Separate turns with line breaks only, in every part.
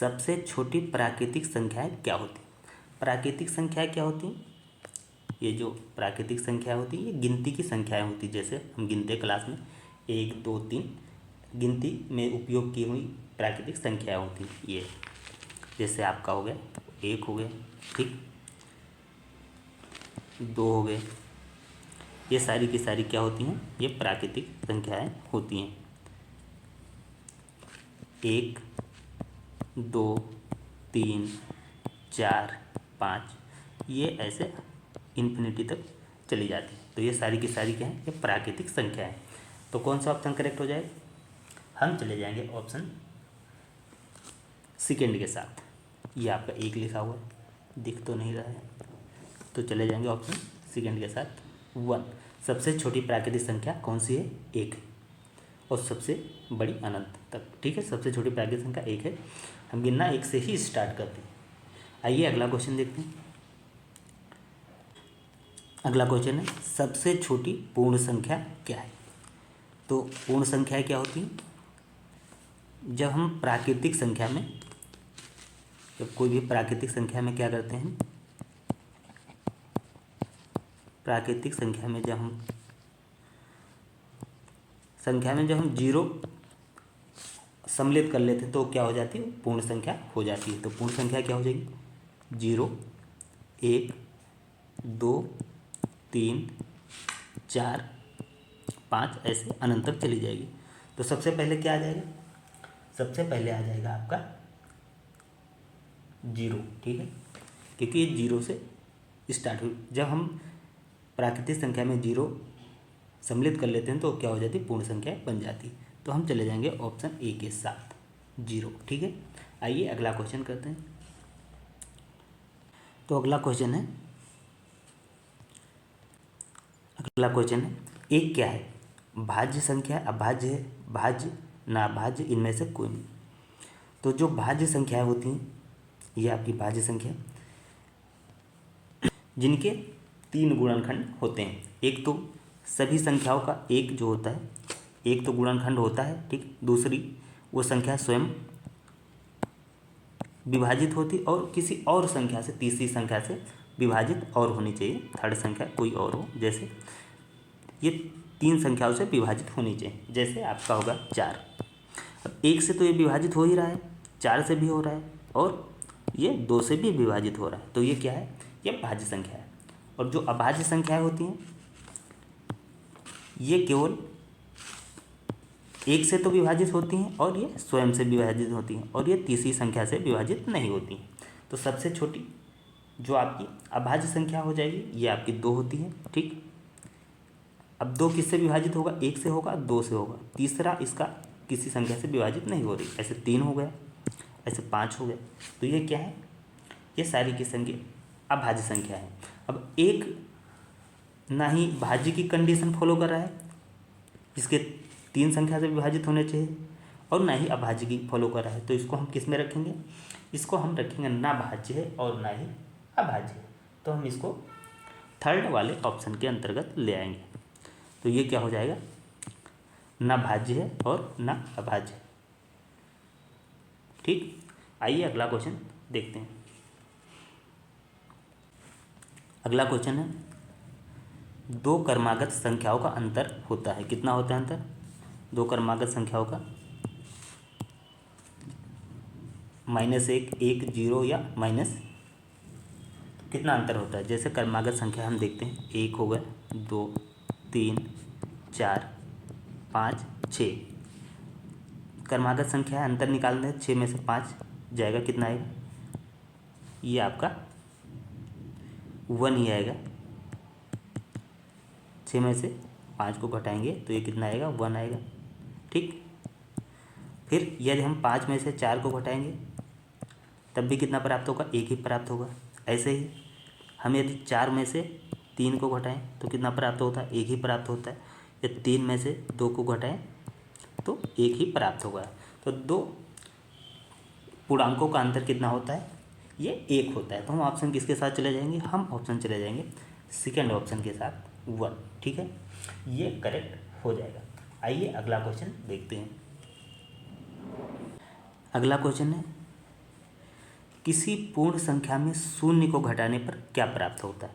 सबसे छोटी प्राकृतिक संख्याएं क्या होती हैं? प्राकृतिक संख्याएं क्या होती हैं? ये जो प्राकृतिक संख्या होती है ये गिनती की संख्याएं होती है। जैसे हम गिनते क्लास में 1 2 3 गिनती में उपयोग की हुई प्राकृतिक संख्याएं होती हैं। ये जैसे आपका हो गया 1 हो गया, ठीक, 2 हो गए, ये सारी की सारी क्या होती हैं? ये प्राकृतिक संख्याएं होती हैं। 1 2 3 4 5 ये ऐसे इन्फिनिटी तक चली जाती है। तो ये सारी की सारी क्या है? ये प्राकृतिक संख्या है। तो कौन सा ऑप्शन करेक्ट हो जाएगा? हम चले जाएंगे ऑप्शन सेकेंड के साथ। ये आपका 1 लिखा हुआ है, दिख तो नहीं रहा है, तो चले जाएंगे ऑप्शन सेकेंड के साथ 1। सबसे छोटी प्राकृतिक संख्या कौन सी है? 1, और सबसे बड़ी अनंत तक, ठीक है। सबसे छोटी प्राकृतिक संख्या 1 है। हम गिनना 1 से ही स्टार्ट करते हैं। आइए अगला क्वेश्चन देखते हैं। अगला क्वेश्चन है सबसे छोटी पूर्ण संख्या क्या है? तो पूर्ण संख्या क्या होती है? जब हम प्राकृतिक संख्या में, जब कोई भी प्राकृतिक संख्या में क्या करते हैं, प्राकृतिक संख्या में जब हम जीरो सम्मिलित कर लेते हैं तो क्या हो जाती है? पूर्ण संख्या हो जाती है। तो पूर्ण संख्या क्या हो जाएगी? 0 1 2 3 4 5 ऐसे अनंत तक चली जाएगी। तो सबसे पहले क्या आ जाएगा? सबसे पहले आ जाएगा आपका 0, ठीक है, क्योंकि ये 0 से स्टार्ट हुई। जब हम प्राकृतिक संख्या में 0 सम्मिलित कर लेते हैं तो क्या हो जाती है? पूर्ण संख्या बन जाती है। तो हम चले जाएंगे ऑप्शन ए के साथ 0, ठीक है। आइए अगला क्वेश्चन करते हैं। तो अगला क्वेश्चन है एक क्या है? भाज्य संख्या, अभाज्य है, भाज्य, नाभाज्य, इनमें से कोई नहीं। तो जो भाज्य संख्याएं होती हैं ये आपकी भाज्य संख्या, जिनके 3 गुणनखंड होते हैं। एक तो सभी संख्याओं का एक जो होता है, एक तो गुणनखंड होता है, ठीक। दूसरी वो संख्या स्वयं विभाजित होती और किसी और संख्या से, तीसरी संख्या से विभाजित और होनी चाहिए, थर्ड संख्या कोई और हो। जैसे ये 3 संख्याओं से विभाजित होनी चाहिए। जैसे आपका होगा 4। अब 1 से तो ये विभाजित हो ही रहा है, 4 से भी हो रहा है, और ये 2 से भी विभाजित हो रहा है। तो ये क्या है? ये भाज्य संख्या है। और जो अभाज्य संख्याएं होती हैं ये केवल 1 से तो विभाजित होती हैं और ये स्वयं से विभाजित होती हैं, और ये तीसरी संख्या से विभाजित नहीं होती हैं। तो सबसे छोटी जो आपकी अभाज्य संख्या हो जाएगी ये आपकी 2 होती है, ठीक। अब 2 किससे विभाजित होगा? 1 से होगा, 2 से होगा, तीसरा इसका किसी संख्या से विभाजित नहीं हो रही। ऐसे 3 हो गया, ऐसे 5 हो गया। तो ये क्या है? ये सारी की संख्या अभाज्य संख्या है। अब एक ना ही भाज्य की कंडीशन फॉलो कर रहा है, इसके 3 संख्या से विभाजित होने चाहिए, और ना ही अभाज्य की फॉलो कर रहा है। तो इसको हम किस में रखेंगे? इसको हम रखेंगे ना भाज्य है और ना ही अभाज्य है। तो हम इसको थर्ड वाले ऑप्शन के अंतर्गत ले आएंगे। तो ये क्या हो जाएगा? ना भाज्य है और ना अभाज्य, ठीक। आइए अगला क्वेश्चन देखते हैं। अगला क्वेश्चन है 2 क्रमागत संख्याओं का अंतर होता है। कितना होता है अंतर? 2 क्रमागत संख्याओं का -1 1 0 या माइनस कितना अंतर होता है? जैसे क्रमागत संख्या हम देखते हैं, 1 हो गया, 2 3 4 5 6। क्रमागत संख्या है, अंतर निकालते हैं, 6 में से 5 जाएगा, कितना आएगा? ये आपका 1 ही आएगा। 6 में से 5 को घटाएंगे तो ये कितना आएगा? 1 आएगा, ठीक। फिर यदि हम 5 में से 4 को घटाएंगे तब भी कितना प्राप्त होगा? 1 ही प्राप्त होगा। ऐसे ही हम यदि 4 में से 3 को घटाएं तो कितना प्राप्त होता है? 1 ही प्राप्त होता है। या 3 में से 2 को घटाएं तो 1 ही प्राप्त होगा। तो 2 पूर्णांकों का अंतर कितना होता है? ये 1 होता है। तो हम ऑप्शन किसके साथ चले जाएंगे? हम ऑप्शन चले जाएंगे सेकेंड ऑप्शन के साथ 1, ठीक है। ये करेक्ट हो जाएगा। आइए अगला क्वेश्चन देखते हैं। अगला क्वेश्चन है किसी पूर्ण संख्या में शून्य को घटाने पर क्या प्राप्त होता है?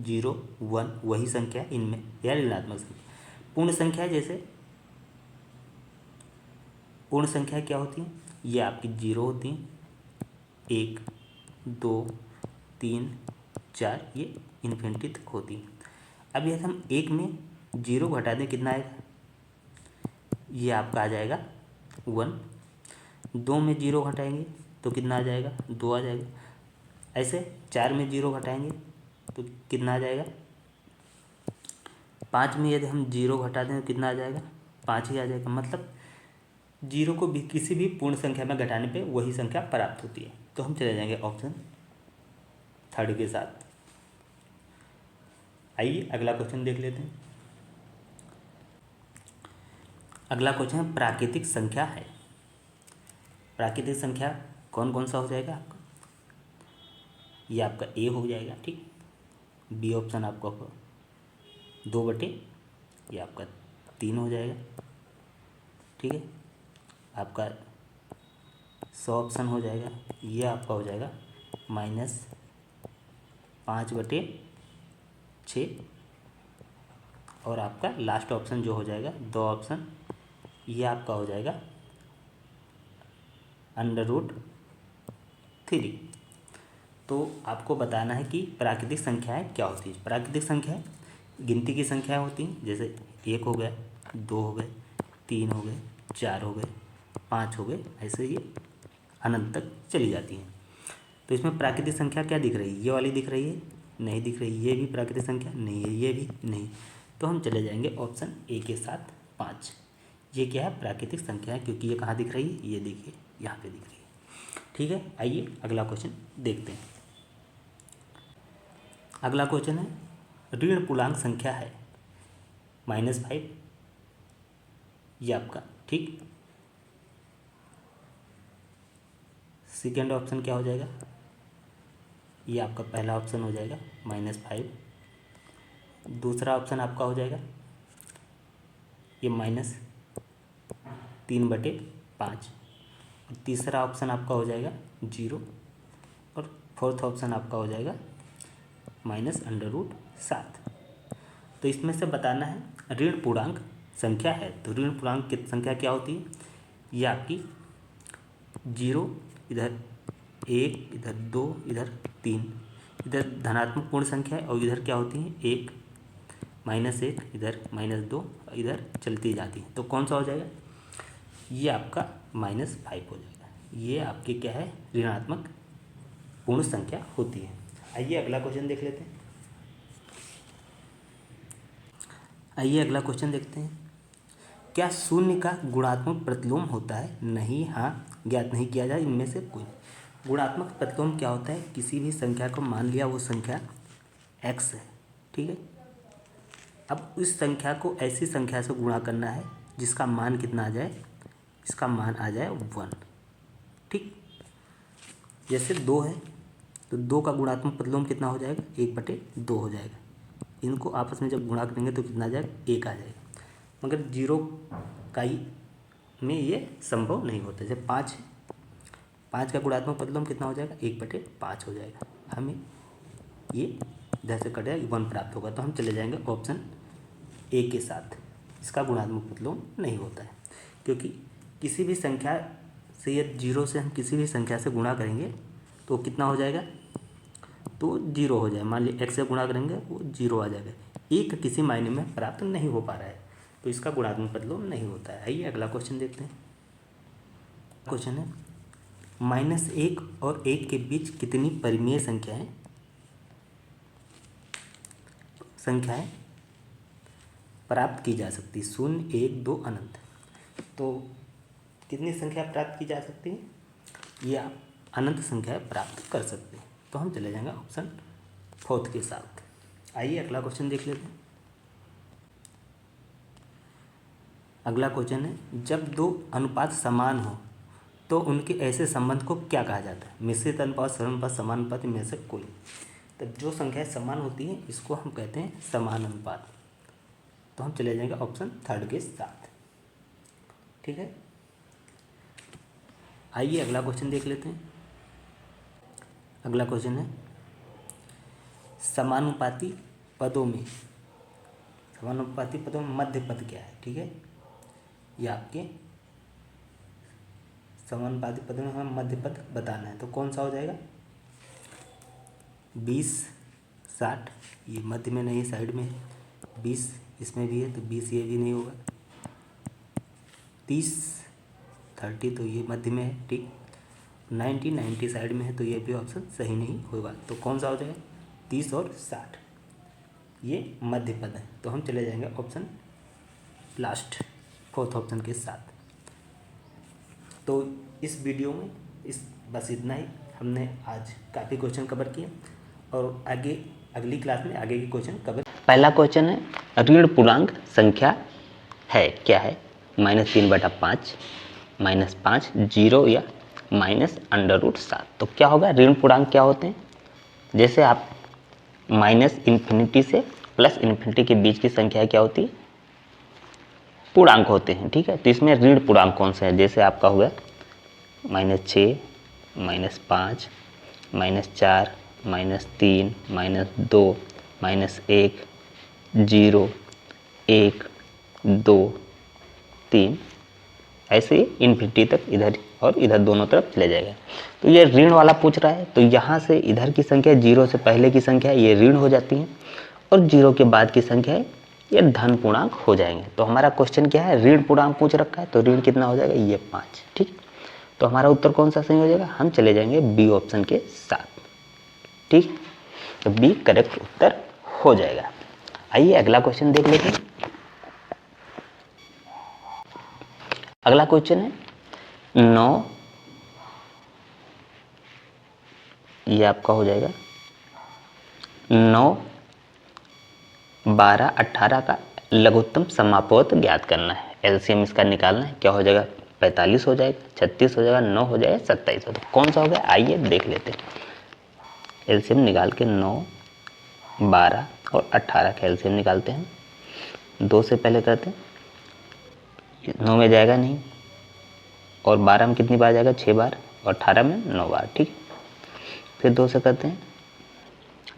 0, 1 वही संख्या इनमें या ऋणात्मक संख्या। पूर्ण संख्या जैसे पूर्ण संख्या क्या होती है? ये आपकी 0 होती हैं, 1, 2, 3, 4 ये इन्फिनिटी तक होती है। अब यदि हम 1 में 0 घटा दें कितना आएगा? ये आपका आ जाएगा 1। 2 में 0 घटाएंगे तो कितना आ जाएगा? 2 आ जाएगा। ऐसे 4 में 0 घटाएंगे तो कितना आ जाएगा? 5 में यदि हम 0 घटा दें तो कितना आ जाएगा? 5 ही आ जाएगा। मतलब 0 को भी किसी भी पूर्ण संख्या में घटाने पे वही संख्या प्राप्त होती है। तो हम चले जाएंगे ऑप्शन 3 के साथ। आइए अगला क्वेश्चन देख लेते हैं। अगला क्वेश्चन प्राकृतिक संख्या है। प्राकृतिक संख्या कौन कौन सा हो जाएगा आपका? ये आपका ए हो जाएगा, ठीक। बी ऑप्शन आपका 2/, ये आपका 3 हो जाएगा, ठीक है। आपका 100 ऑप्शन हो जाएगा, ये आपका हो जाएगा -5/6। और आपका लास्ट ऑप्शन जो हो जाएगा 2 ऑप्शन, ये आपका हो जाएगा √3। तो आपको बताना है कि प्राकृतिक संख्याएं क्या होती है। प्राकृतिक संख्याएं गिनती की संख्याएं होती हैं, जैसे 1 हो गया, 2 हो गए, 3 हो गए, 4 हो गए, 5 हो गए, ऐसे ये अनंत तक चली जाती हैं। तो इसमें प्राकृतिक संख्या क्या दिख रही है? ये वाली दिख रही है? नहीं दिख रही। ये भी प्राकृतिक संख्या नहीं है, ये भी नहीं। तो हम चले जाएंगे ऑप्शन ए के साथ 5। ये क्या है? प्राकृतिक संख्या है, क्योंकि ये कहाँ दिख रही है? ये देखिए यहाँ पे दिख रही है, ठीक है। आइए अगला क्वेश्चन देखते हैं। अगला क्वेश्चन है ऋण पूर्णांक संख्या है -5, ये आपका, ठीक। सेकेंड ऑप्शन क्या हो जाएगा? ये आपका पहला ऑप्शन हो जाएगा -5। दूसरा ऑप्शन आपका हो जाएगा ये -3/5। और तीसरा ऑप्शन आपका हो जाएगा 0। और फोर्थ ऑप्शन आपका हो जाएगा -√7। तो इसमें से बताना है ऋण पूर्णांक संख्या है। तो ऋण पूर्णांक की संख्या क्या होती है? ये आपकी 0, इधर 1, इधर 2, इधर 3, इधर धनात्मक पूर्ण संख्या है। और इधर क्या होती है? 1, -1, इधर -2, इधर चलती जाती है। तो कौन सा हो जाएगा? ये आपका -5 हो जाएगा। ये आपकी क्या है? ऋणात्मक पूर्ण संख्या होती है। आइए अगला क्वेश्चन देख लेते हैं। आइए अगला क्वेश्चन देखते हैं। क्या शून्य का गुणात्मक प्रतिलोम होता है? नहीं, हाँ, ज्ञात नहीं किया जाए इनमें से कोई। गुणात्मक प्रतिलोम क्या होता है? किसी भी संख्या को मान लिया वो संख्या x है, ठीक है। अब उस संख्या को ऐसी संख्या से गुणा करना है जिसका मान कितना आ जाए? इसका मान आ जाए 1, ठीक। जैसे 2 है तो 2 का गुणात्मक प्रतिलोम कितना हो जाएगा? 1/2 हो जाएगा। इनको आपस में जब गुणा करेंगे तो कितना आ जाएगा? 1 आ जाएगा। मगर 0 का ही में ये संभव नहीं होता। जैसे 5 है, 5 का गुणात्मक प्रतिलोम कितना हो जाएगा? 1/5 हो जाएगा। हमें ये इधर से कटेगा 1 प्राप्त होगा। तो हम चले जाएंगे ऑप्शन ए के साथ। इसका गुणात्मक प्रतिलोम नहीं होता है, क्योंकि किसी भी संख्या से यदि 0 से हम किसी भी संख्या से गुणा करेंगे तो कितना हो जाएगा? तो 0 हो जाए। मान लीजिए x से गुणा करेंगे वो 0 आ जाएगा। एक किसी मायने में प्राप्त नहीं हो पा रहा है, तो इसका गुणात्मक प्रतिलोम नहीं होता है। आइए अगला क्वेश्चन देखते हैं। क्वेश्चन है -1 और 1 के बीच कितनी परिमेय संख्याएं प्राप्त की जा सकती? 0, 1, 2 अनंत। तो कितनी संख्या प्राप्त की जा सकती है? ये आप अनंत संख्या प्राप्त कर सकते हैं। तो हम चले जाएंगे ऑप्शन 4 के साथ। आइए अगला क्वेश्चन देख लेते हैं। अगला क्वेश्चन है जब 2 अनुपात समान हो तो उनके ऐसे संबंध को क्या कहा जाता है? मिश्रित अनुपात, सरल अनुपात, समान अनुपात, इनमें से कोई। तो जो संख्याएं समान होती हैं इसको हम कहते हैं समान अनुपात। तो हम चले जाएंगे ऑप्शन 3 के साथ, ठीक है। आइए अगला क्वेश्चन देख लेते हैं। अगला क्वेश्चन है समानुपाती पदों में मध्य पद क्या है। ठीक है, ये आपके समानुपाती पदों में हमें मध्य पद बताना है। तो कौन सा हो जाएगा, 20 60, ये मध्य में नहीं साइड में है। 20 इसमें भी है तो 20 ये भी नहीं होगा। 30 30 तो ये मध्य में है। ठीक, 90 साइड में है तो ये भी ऑप्शन सही नहीं होगा। तो कौन सा हो जाएगा, 30 और 60 ये मध्य पद है। तो हम चले जाएंगे ऑप्शन लास्ट, फोर्थ ऑप्शन के साथ। तो इस वीडियो में बस इतना ही। हमने आज काफ़ी क्वेश्चन कवर किए और आगे अगली क्लास में आगे के क्वेश्चन कवर। पहला क्वेश्चन है ऋण पूर्णांक संख्या है क्या है, -3/5, -5, 0 या -√7। तो क्या होगा, ऋण पूर्णांक क्या होते हैं, जैसे आप -∞ से +∞ के बीच की संख्या क्या होती है, पूर्णांक होते हैं। ठीक है, तो इसमें ऋण पूर्णांक कौन सा है, जैसे आपका हुआ -6, -5, -4, -3, -2, -1, 0, 1, 2, 3, ऐसे ही इन्फिनिटी तक इधर और इधर दोनों तरफ चले जाएगा। तो ये ऋण वाला पूछ रहा है, तो यहाँ से इधर की संख्या 0 से पहले की संख्या ये ऋण हो जाती है और 0 के बाद की संख्या है ये धन पूर्णांक हो जाएंगे। तो हमारा क्वेश्चन क्या है, ऋण पूर्णांक पूछ रखा है, तो ऋण कितना हो जाएगा, ये 5। ठीक, तो हमारा उत्तर कौन सा सही हो जाएगा, हम चले जाएंगे बी ऑप्शन के साथ। ठीक, तो बी करेक्ट उत्तर हो जाएगा। आइए अगला क्वेश्चन देख लेते हैं। अगला क्वेश्चन है 9, ये आपका हो जाएगा 9, 12, 18 का लघुत्तम समापवर्त ज्ञात करना है। एलसीएम इसका निकालना है, क्या हो जाएगा, 45 हो जाएगा, 36 हो जाएगा, 9 हो जाएगा, 27 हो जाएगा। कौन सा हो गया, आइए देख लेते हैं। एलसीएम निकाल के 9, 12 और 18 का एलसीएम निकालते हैं। 2 से पहले करते हैं, 9 में जाएगा नहीं, और 12 में कितनी बार जाएगा, 6 बार, और 18 में 9 बार। ठीक, फिर 2 से करते हैं,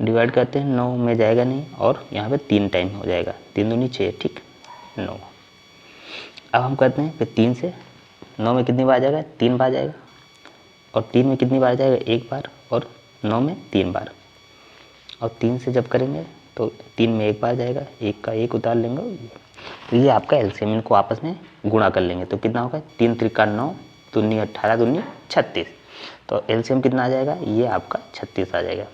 डिवाइड करते हैं, 9 में जाएगा नहीं, और यहाँ पे 3 टाइम हो जाएगा, 3 दूनी 6, ठीक, 9। अब हम करते हैं फिर 3 से, 9 में कितनी बार जाएगा, 3 बार जाएगा, और 3 में कितनी बार जाएगा, 1 बार, और 9 में 3 बार। और 3 से जब करेंगे तो 3 में 1 बार जाएगा, 1 का 1 उतार लेंगे, तो ये आपका एलसीएम, इनको आपस में गुणा कर लेंगे तो कितना होगा, 3 त्रिका 9, दूनी 18, दूनी 36। तो एलसीएम कितना आ जाएगा, ये आपका 36 आ जाएगा।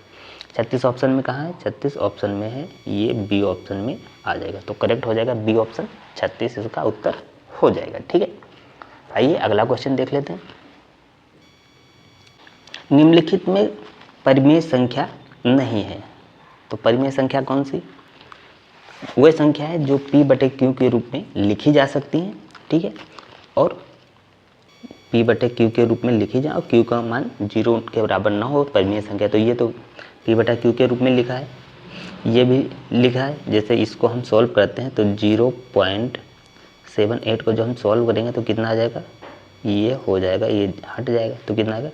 36 ऑप्शन में कहाँ है, 36 ऑप्शन में है, ये बी ऑप्शन में आ जाएगा। तो करेक्ट हो जाएगा बी ऑप्शन, 36 इसका उत्तर हो जाएगा। ठीक है, आइए अगला क्वेश्चन देख लेते हैं। निम्नलिखित में परिमेय संख्या नहीं है, तो परिमेय संख्या कौन सी, वह संख्या है जो P/Q के रूप में लिखी जा सकती है। ठीक है, और P/Q के रूप में लिखी जाए और Q का मान 0 के बराबर ना हो, परिमेय संख्या। तो ये तो P/Q के रूप में लिखा है, ये भी लिखा है। जैसे इसको हम सॉल्व करते हैं तो 0.78 को जो हम सॉल्व करेंगे तो कितना आ जाएगा, ये हो जाएगा, ये हट जाएगा तो कितना आएगा,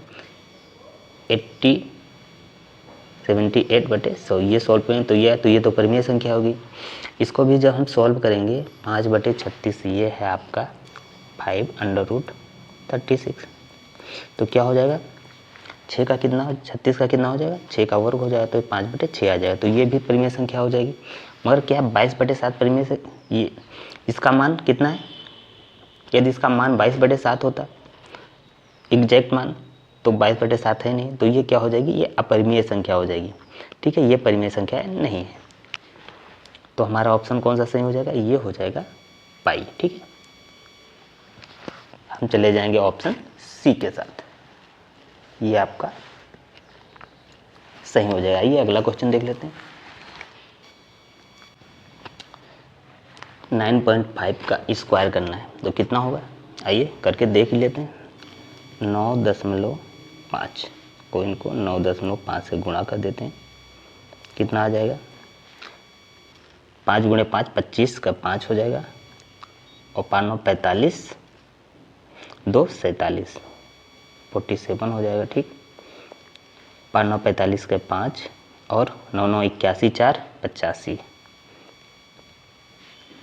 78/100। ये सॉल्व करेंगे तो ये तो परिमेय संख्या होगी। इसको भी जब हम सॉल्व करेंगे 5/36, ये है आपका 5√36। तो क्या हो जाएगा, 6 का कितना, 36 का कितना हो जाएगा, 6 का वर्ग हो जाएगा, तो 5/6 आ जाएगा। तो ये भी परिमेय संख्या हो जाएगी। मगर क्या 22/7 परिमेय से, ये इसका मान कितना है, यदि इसका मान 22/7 होता एग्जैक्ट मान, तो 22/7 है नहीं, तो ये क्या हो जाएगी, ये अपरिमेय संख्या हो जाएगी। ठीक है, ये परिमेय संख्या नहीं है। तो हमारा ऑप्शन कौन सा सही हो जाएगा, ये हो जाएगा पाई। ठीक है, हम चले जाएंगे ऑप्शन सी के साथ, ये आपका सही हो जाएगा। आइए अगला क्वेश्चन देख लेते हैं। 9.5 का स्क्वायर करना है तो कितना होगा, आइए करके देख ही लेते हैं। 9.5 को इनको 9.5 से गुणा कर देते हैं, कितना आ जाएगा, 5 × 5 25 का 5 हो जाएगा, और 5 9 45, 2 47 47 हो जाएगा। ठीक, 5 9 45 के 5 और 9 9 81 4 85,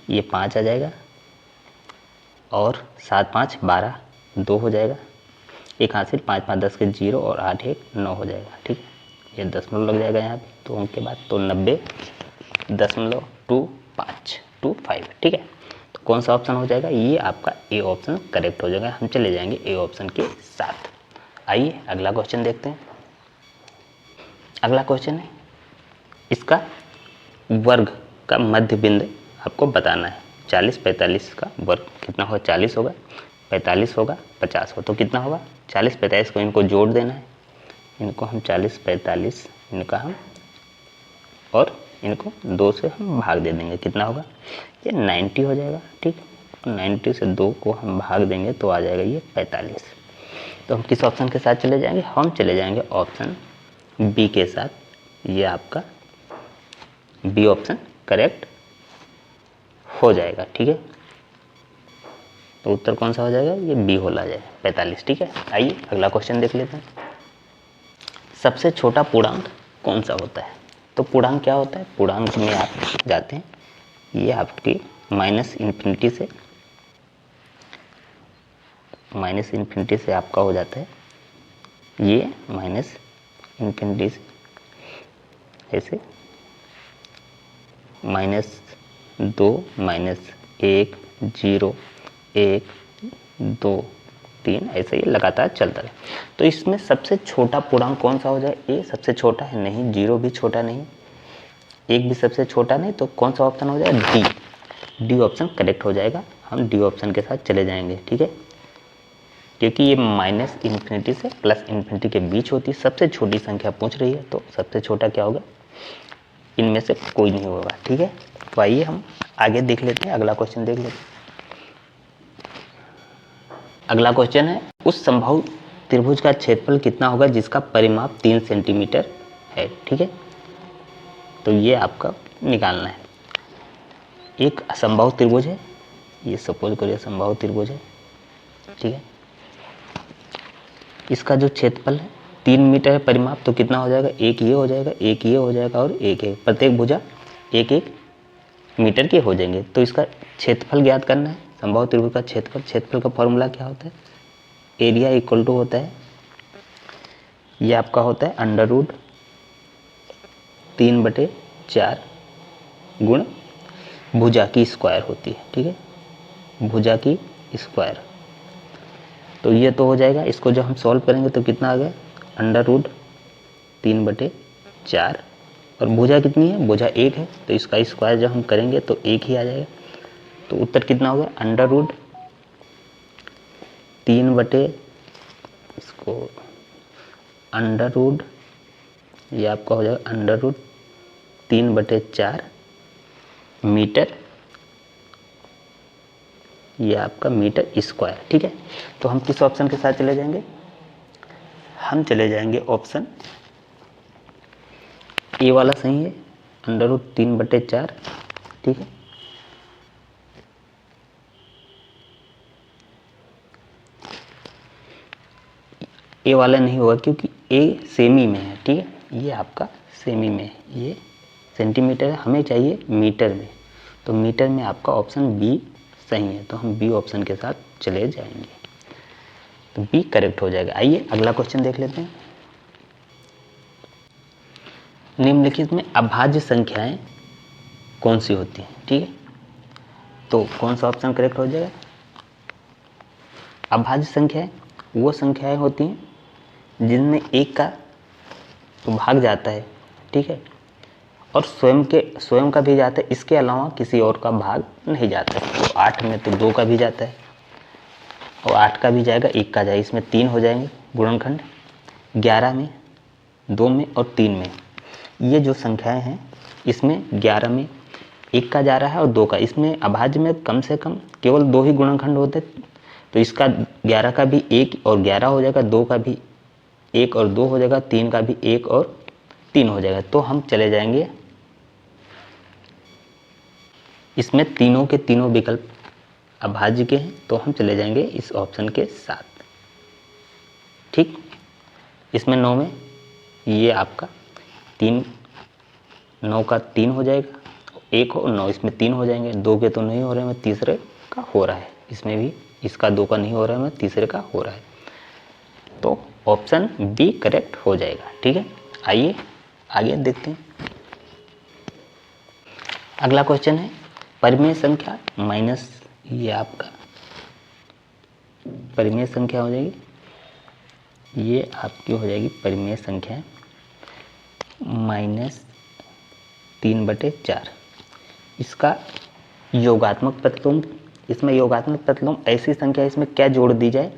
ये 5 आ जाएगा और 7 5 12 2 हो जाएगा, एक हासिल 5 5 10 के 0 और 8 1 9 हो जाएगा। ठीक, ये दशमलव लग जाएगा यहाँ पे, तो उनके बाद तो 90.25 ठीक है। तो कौन सा ऑप्शन हो जाएगा, ये आपका ए ऑप्शन करेक्ट हो जाएगा। हम चले जाएंगे ए ऑप्शन के साथ। आइए अगला क्वेश्चन देखते हैं। अगला क्वेश्चन है, इसका वर्ग का मध्य बिंदु आपको बताना है। 40 45 का वर्ग कितना होगा, 40 होगा, 45 होगा, 50 हो, तो कितना होगा 40 45 को इनको जोड़ देना है। इनको हम 40 45 इनका हम और इनको 2 से हम भाग दे देंगे, कितना होगा ये 90 हो जाएगा। ठीक, 90 से 2 को हम भाग देंगे तो आ जाएगा ये 45। तो हम किस ऑप्शन के साथ चले जाएंगे, हम चले जाएंगे ऑप्शन बी के साथ। ये आपका बी ऑप्शन करेक्ट हो जाएगा। ठीक है, तो उत्तर कौन सा हो जाएगा, ये बी होला जाएगा 45। ठीक है, आइए अगला क्वेश्चन देख लेते हैं। सबसे छोटा पूर्णांक कौन सा होता है, तो पूर्णांक क्या होता है, पूर्णांक में आप जाते हैं, ये आपकी माइनस इन्फिनिटी से आपका हो जाता है, ये माइनस इन्फिनिटी से ऐसे -2 -1 0 1 2 3 ऐसे ही लगातार चलता है। तो इसमें सबसे छोटा पूर्णांक कौन सा हो जाए, ए सबसे छोटा है नहीं, 0 भी छोटा नहीं, 1 भी सबसे छोटा नहीं, तो कौन सा ऑप्शन हो जाएगा, डी ऑप्शन करेक्ट हो जाएगा। हम डी ऑप्शन के साथ चले जाएंगे। ठीक है, क्योंकि ये माइनस इन्फिनिटी से प्लस इन्फिनिटी के बीच होती है, सबसे छोटी संख्या पूछ रही है, तो सबसे छोटा क्या होगा, इनमें से कोई नहीं होगा। ठीक है, तो आइए हम आगे देख लेते हैं, अगला क्वेश्चन देख लेते हैं। अगला क्वेश्चन है, उस समबाहु त्रिभुज का क्षेत्रफल कितना होगा जिसका परिमाप 3 सेंटीमीटर है। ठीक है, तो ये आपका निकालना है। एक समबाहु त्रिभुज है, ये सपोज करिए समबाहु त्रिभुज है। ठीक है, इसका जो क्षेत्रफल है 3 मीटर है परिमाप, तो कितना हो जाएगा, एक ये हो जाएगा, एक ये हो जाएगा और एक है, प्रत्येक भुजा 1 1 मीटर के हो जाएंगे। तो इसका क्षेत्रफल ज्ञात करना है, समबाहु त्रिभुज का क्षेत्रफल का फॉर्मूला क्या होता है, एरिया इक्वल टू होता है, ये आपका होता है √3/4 गुण भुजा की स्क्वायर होती है। ठीक है, भुजा की स्क्वायर, तो ये तो हो जाएगा। इसको जब हम सॉल्व करेंगे तो कितना आ गया, √3/4 और भुजा कितनी है, भुजा 1 है, तो इसका स्क्वायर जब हम करेंगे तो 1 ही आ जाएगा। तो उत्तर कितना हो गया, ये आपका हो जाएगा √3/4 मीटर, ये आपका मीटर स्क्वायर। ठीक है, तो हम किस ऑप्शन के साथ चले जाएंगे, हम चले जाएंगे ऑप्शन ए वाला सही है, √3/4। ठीक है, ए वाला नहीं होगा क्योंकि ए सेमी में है। ठीक है, ये आपका सेमी में है, ये सेंटीमीटर है, हमें चाहिए मीटर में, तो मीटर में आपका ऑप्शन बी सही है, तो हम बी ऑप्शन के साथ चले जाएंगे, तो बी करेक्ट हो जाएगा। आइए अगला क्वेश्चन देख लेते हैं। निम्नलिखित में अभाज्य संख्याएं कौन सी होती हैं। ठीक है, तो कौन सा ऑप्शन करेक्ट हो जाएगा, अभाज्य संख्याएं वो संख्याएं होती हैं जिनमें एक का तो भाग जाता है। ठीक है, और स्वयं का भी जाता है, इसके अलावा किसी और का भाग नहीं जाता है। तो 8 में तो 2 का भी जाता है और 8 का भी जाएगा, 1 का जाएगा, इसमें 3 हो जाएंगे गुणनखंड। 11 में 2 में और 3 में, ये जो संख्याएं हैं इसमें 11 में 1 का जा रहा है और 2 का, इसमें अभाज्य में कम से कम केवल 2 ही गुणनखंड होते, तो इसका 11 का भी 1 और 11 हो जाएगा, 2 का भी 1 और 2 हो जाएगा, 3 का भी 1 और 3 हो जाएगा। तो हम चले जाएंगे, इसमें तीनों के तीनों विकल्प अभाज्य के हैं, तो हम चले जाएंगे इस ऑप्शन के साथ। ठीक, इसमें 9 में
ये आपका 3, 9 का 3 हो जाएगा, 1 और 9 इसमें 3 हो जाएंगे, 2 के तो नहीं हो रहे हैं, तीसरे का हो रहा है, इसमें भी इसका 2 का नहीं हो रहा है, तीसरे का हो रहा है, तो ऑप्शन बी करेक्ट हो जाएगा। ठीक है, आइए आगे देखते हैं। अगला क्वेश्चन है परिमेय संख्या माइनस, ये आपका परिमेय संख्या हो जाएगी, ये आपकी हो जाएगी परिमेय संख्या -3/4। इसका योगात्मक प्रतिलोम, इसमें योगात्मक प्रतिलोम ऐसी संख्या इसमें क्या जोड़ दी जाए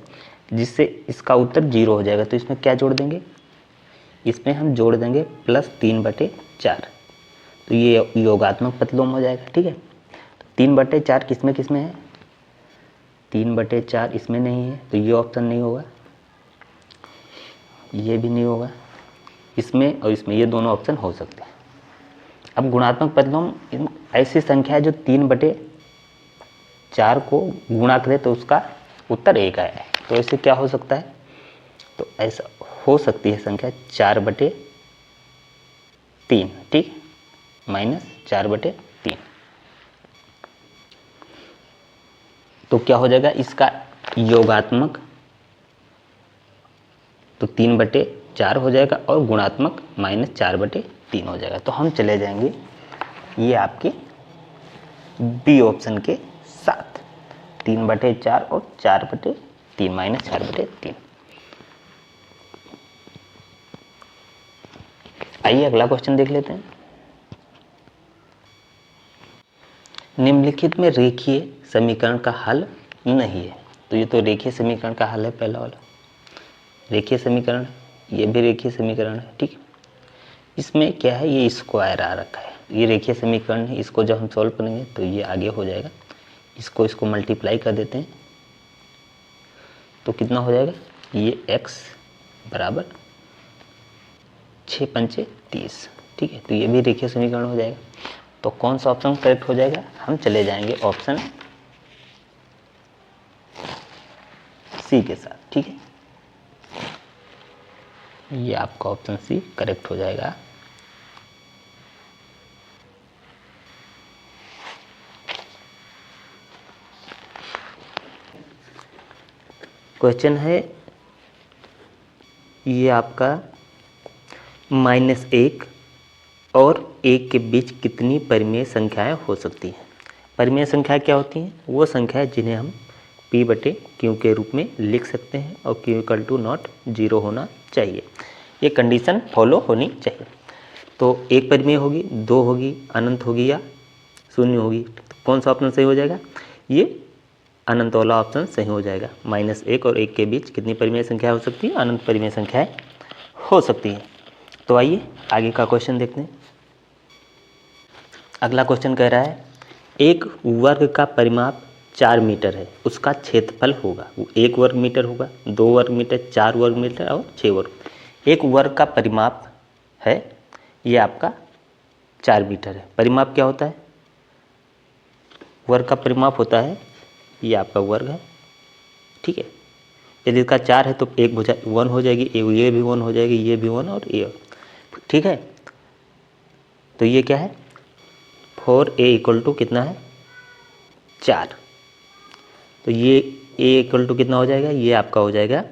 जिससे इसका उत्तर 0 हो जाएगा, तो इसमें क्या जोड़ देंगे, इसमें हम जोड़ देंगे +3/4, तो ये योगात्मक प्रतिलोम हो जाएगा। ठीक है, तो 3/4 किसमें किसमें है, 3/4 इसमें नहीं है, तो ये ऑप्शन नहीं होगा, ये भी नहीं होगा, इसमें और इसमें ये दोनों ऑप्शन हो सकते हैं। अब गुणात्मक प्रतिलोम ऐसी संख्या है जो 3/4 को गुणा करे तो उसका उत्तर 1 आया है, तो ऐसे क्या हो सकता है, तो ऐसा हो सकती है संख्या 4/3। ठीक, -4/3, तो क्या हो जाएगा इसका योगात्मक, तो 3/4 हो जाएगा और गुणात्मक -4/3 हो जाएगा। तो हम चले जाएंगे ये आपके बी ऑप्शन के साथ, 3/4 और 4/3, -4/3। आइए अगला क्वेश्चन देख लेते हैं। निम्नलिखित में रेखीय समीकरण का हल नहीं है, तो ये तो रेखीय समीकरण का हल है, पहला वाला रेखीय समीकरण है, ये भी रेखीय समीकरण है। ठीक, इसमें क्या है, ये स्क्वायर आ रखा है, ये रेखीय समीकरण है, इसको जब हम सॉल्व करेंगे तो ये आगे हो जाएगा, इसको मल्टीप्लाई कर देते हैं तो कितना हो जाएगा, ये x बराबर 6×5 = 30। ठीक है, तो ये भी रेखीय समीकरण हो जाएगा। तो कौन सा ऑप्शन करेक्ट हो जाएगा, हम चले जाएंगे ऑप्शन सी के साथ। ठीक है, ये आपका ऑप्शन सी करेक्ट हो जाएगा। क्वेश्चन है ये आपका -1 और 1 के बीच कितनी परिमेय संख्याएं हो सकती हैं। परिमेय संख्याएं क्या होती हैं, वो संख्याएं जिन्हें हम P/Q के रूप में लिख सकते हैं और Q = 0 होना चाहिए, ये कंडीशन फॉलो होनी चाहिए। तो 1 परिमेय होगी, 2 होगी, अनंत होगी या 0 होगी, तो कौन सा ऑप्शन सही हो जाएगा, ये अनंत वाला ऑप्शन सही हो जाएगा। -1 और 1 के बीच कितनी परिमेय संख्या हो सकती है, अनंत परिमेय संख्याएं हो सकती है। तो आइए आगे का क्वेश्चन देखते हैं। अगला क्वेश्चन कह रहा है एक वर्ग का परिमाप 4 मीटर है, उसका क्षेत्रफल होगा, वो 1 वर्ग मीटर होगा, 2 वर्ग मीटर, 4 वर्ग मीटर और 6 वर्ग। एक वर्ग का परिमाप है, ये आपका 4 मीटर है। परिमाप क्या होता है, वर्ग का परिमाप होता है, ये आपका वर्ग है। ठीक है, यदि इसका 4 है तो एक भुजा 1 हो जाएगी, ये भी 1 हो जाएगी, ये भी 1 और ये। ठीक है, तो ये क्या है, 4a = कितना है, 4। तो ये a = कितना हो जाएगा, ये आपका हो जाएगा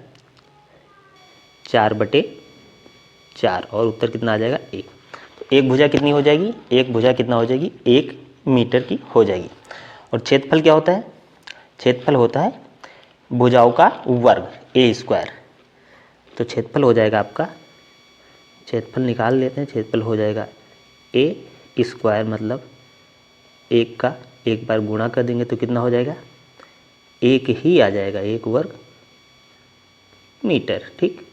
4/4 और उत्तर कितना आ जाएगा, 1। तो एक भुजा कितनी हो जाएगी, एक भुजा कितना हो जाएगी, 1 मीटर की हो जाएगी। और क्षेत्रफल क्या होता है, क्षेत्रफल होता है भुजाओं का वर्ग, a²। तो क्षेत्रफल हो जाएगा आपका, क्षेत्रफल निकाल लेते हैं, क्षेत्रफल हो जाएगा a² मतलब 1 का एक बार गुणा कर देंगे तो कितना हो जाएगा, 1 ही आ जाएगा, 1 वर्ग मीटर। ठीक,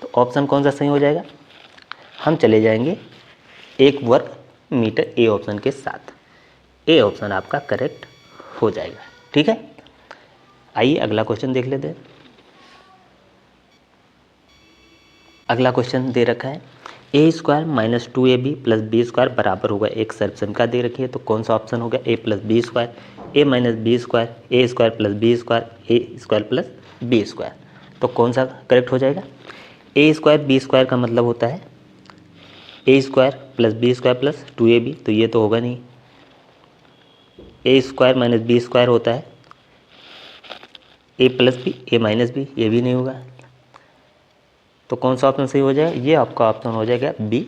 तो ऑप्शन कौन सा सही हो जाएगा, हम चले जाएंगे 1 वर्ग मीटर ए ऑप्शन के साथ, ए ऑप्शन आपका करेक्ट हो जाएगा। ठीक है, आइए अगला क्वेश्चन देख लेते हैं। अगला क्वेश्चन दे रखा है a² - 2ab + b² बराबर होगा, एक सर्वसंख्या दे रखी है, तो कौन सा ऑप्शन होगा, a + b², a - b², a² + b², a² + b²। तो कौन सा करेक्ट हो जाएगा, ए स्क्वायर बी स्क्वायर का मतलब होता है A square plus B square plus 2ab, तो ये तो होगा नहीं। A square minus B square होता है A plus B A minus B, ये भी नहीं होगा। तो कौन सा ऑप्शन सही हो जाएगा? ये आपका ऑप्शन हो जाएगा बी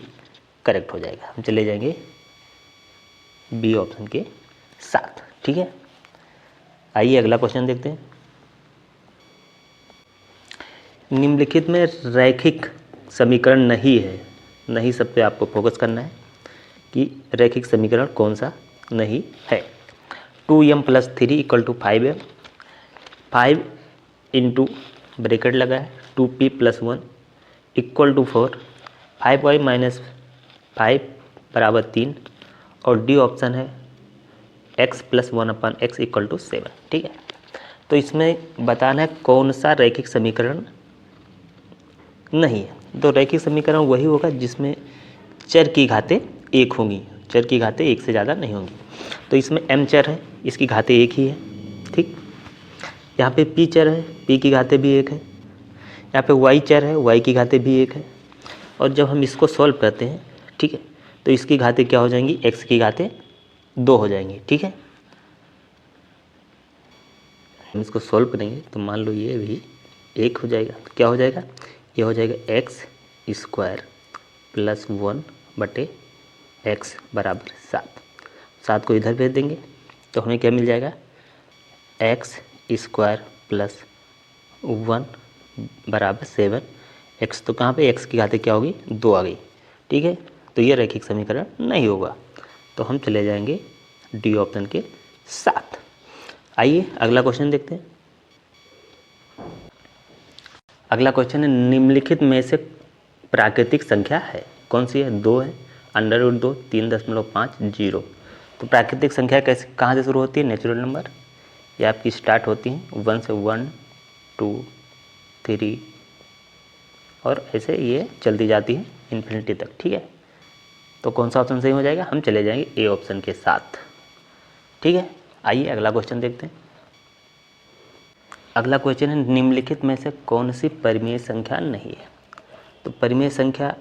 करेक्ट हो जाएगा। हम चले जाएंगे बी ऑप्शन के साथ। ठीक है, आइए अगला क्वेश्चन देखते हैं। निम्नलिखित में रैखिक समीकरण नहीं है, नहीं सब पे आपको फोकस करना है कि रैखिक समीकरण कौन सा नहीं है। 2m + 3 = 5m, 5 इंटू ब्रैकेट लगा है 2p + 1 = 4, 5y - 5 = 3 और डी ऑप्शन है x + 1/x = 7। ठीक है, तो इसमें बताना है कौन सा रैखिक समीकरण नहीं है। तो रैखिक समीकरण वही होगा जिसमें चर की घातें एक होंगी, चर की घातें एक से ज़्यादा नहीं होंगी। तो इसमें m चर है, इसकी घातें एक ही है। ठीक, यहाँ पे p चर है, p की घातें भी एक है। यहाँ पे y चर है, y की घातें भी एक है। और जब हम इसको सॉल्व करते हैं, ठीक है, तो इसकी घातें क्या हो जाएंगी? x की घातें 2 हो जाएंगी। ठीक है, हम इसको सॉल्व करेंगे तो मान लो ये भी 1 हो जाएगा। तो क्या हो जाएगा? ये हो जाएगा x² + 1/x = 7। 7 को इधर भेज देंगे तो हमें क्या मिल जाएगा? x² + 1 = 7। x तो कहाँ पे? x की घातें क्या होगी? 2 आ गई। ठीक है, तो ये रैखिक समीकरण नहीं होगा। तो हम चले जाएंगे डी ऑप्शन के साथ। आइए अगला क्वेश्चन देखते हैं। अगला क्वेश्चन है निम्नलिखित में से प्राकृतिक संख्या है, कौन सी है? 2 है, √2, 3.5, 0। तो प्राकृतिक संख्या कैसे कहाँ से शुरू होती है? नेचुरल नंबर, ये आपकी स्टार्ट होती हैं 1 से 1 2 3 और ऐसे ये चलती जाती है इन्फिनिटी तक। ठीक है, तो कौन सा ऑप्शन सही हो जाएगा? हम चले जाएंगे ए ऑप्शन के साथ। ठीक है, आइए अगला क्वेश्चन देखते हैं। अगला क्वेश्चन है निम्नलिखित में से कौन सी परिमेय संख्या नहीं है? तो परिमेय संख्या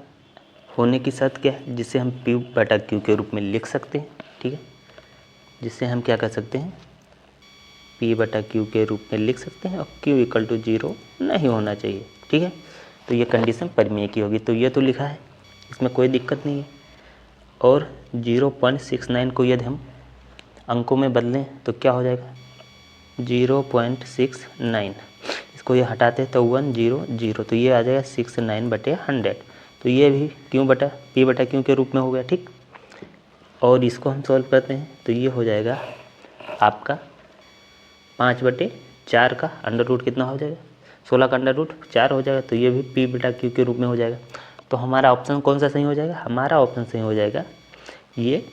होने की शर्त क्या है? जिसे हम P/Q के रूप में लिख सकते हैं। ठीक है, जिससे हम क्या कर सकते हैं? P/Q के रूप में लिख सकते हैं और Q = 0 नहीं होना चाहिए। ठीक है, तो ये कंडीशन परिमेय की होगी। तो ये तो लिखा है, इसमें कोई दिक्कत नहीं है। और 0.69 को यदि हम अंकों में बदलें तो क्या हो जाएगा? 0.69, इसको ये हटाते हैं तो 100, तो ये आ जाएगा 69/100। तो ये भी P/Q के रूप में हो गया। ठीक, और इसको हम सॉल्व करते हैं तो ये हो जाएगा आपका 5/4 का अंडर रूट कितना हो जाएगा? 16 का √4 हो जाएगा। तो ये भी P/Q के रूप में हो जाएगा। तो हमारा ऑप्शन कौन सा सही हो जाएगा? हमारा ऑप्शन सही हो जाएगा ये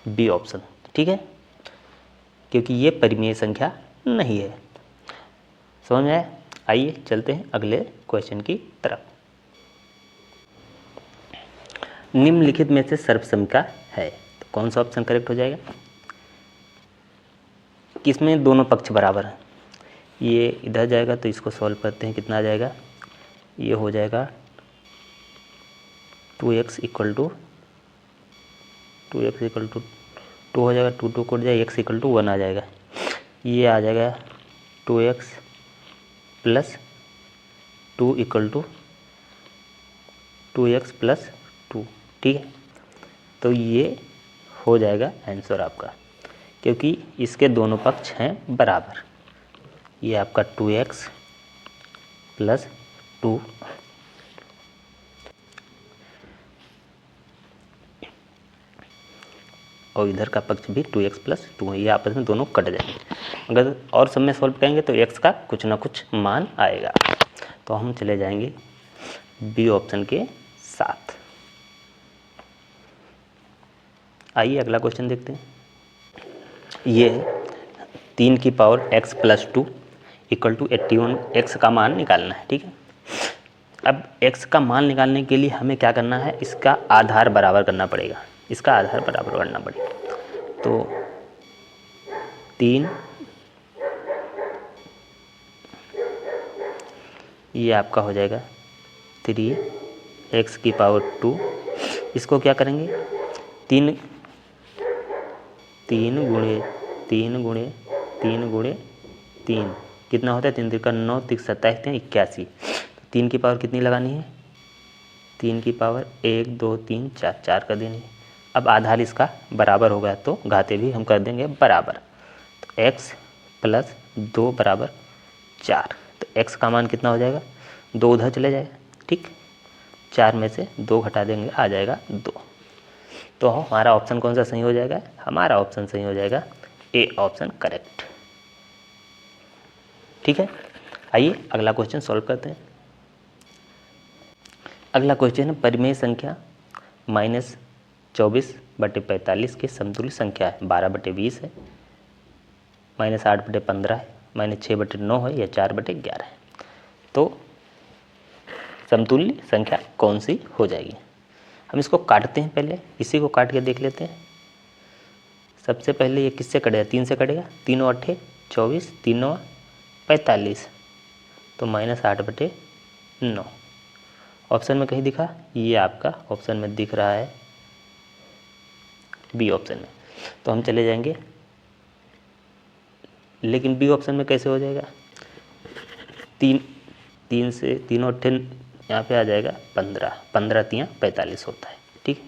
बी ऑप्शन। ठीक है, क्योंकि ये परिमेय संख्या नहीं है। समझ में आया? आइए चलते हैं अगले क्वेश्चन की तरफ। निम्नलिखित में से सर्वसम्मिका है, तो कौन सा ऑप्शन करेक्ट हो जाएगा? किसमें दोनों पक्ष बराबर हैं। ये इधर जाएगा तो इसको सॉल्व करते हैं, कितना आ जाएगा? ये हो जाएगा 2x = 2 हो जाएगा, 2 कट जाएगा, x = 1 आ जाएगा। ये आ जाएगा 2x + 2 = 2x + 2। ठीक है, तो ये हो जाएगा आंसर आपका, क्योंकि इसके दोनों पक्ष हैं बराबर। ये आपका 2x + 2 और इधर का पक्ष भी 2x + 2 है। ये आपस में दोनों कट जाएंगे। अगर और सब में सॉल्व करेंगे तो x का कुछ ना कुछ मान आएगा। तो हम चले जाएंगे बी ऑप्शन के साथ। आइए अगला क्वेश्चन देखते हैं। ये 3 की पावर x + 2 = 81, x का मान निकालना है। ठीक है, अब x का मान निकालने के लिए हमें क्या करना है? इसका आधार बराबर करना पड़ेगा, इसका आधार बराबर करना पड़ेगा। तो 3 ये आपका हो जाएगा 3x⁴। इसको क्या करेंगे, 3 गुणे 3 कितना होता है, 3 3 का 9, 3 27 × 81। 3 की पावर कितनी लगानी है, 3 की पावर 1 2 3 4 4 कर देनी है। अब आधार इसका बराबर होगा तो घाते भी हम कर देंगे बराबर। तो x + 2 = 4। तो x का मान कितना हो जाएगा, 2 उधर चले जाएगा, ठीक। 4 में से 2 घटा देंगे, आ जाएगा 2। तो हमारा ऑप्शन कौन सा सही हो जाएगा, हमारा ऑप्शन सही हो जाएगा ए ऑप्शन करेक्ट। ठीक है, आइए अगला क्वेश्चन सॉल्व करते हैं। अगला क्वेश्चन है परिमेय संख्या -24/45 के समतुल्य संख्या है। 12/20 है, -8/15 है, -6/9 है या 4/11 है। तो समतुल्य संख्या कौन सी हो जाएगी। हम इसको काटते हैं, पहले इसी को काट के देख लेते हैं। सबसे पहले ये किससे कटेगा, 3 से कटेगा, 3 × 8 = 24, 3 × 9 = 45, तो -8/9। ऑप्शन में कहीं दिखा, ये आपका ऑप्शन में दिख रहा है बी ऑप्शन में। तो हम चले जाएंगे, लेकिन बी ऑप्शन में कैसे हो जाएगा, 3 से 3 और 8 यहाँ पे आ जाएगा 15, 15 × 3 = 45 होता है, ठीक।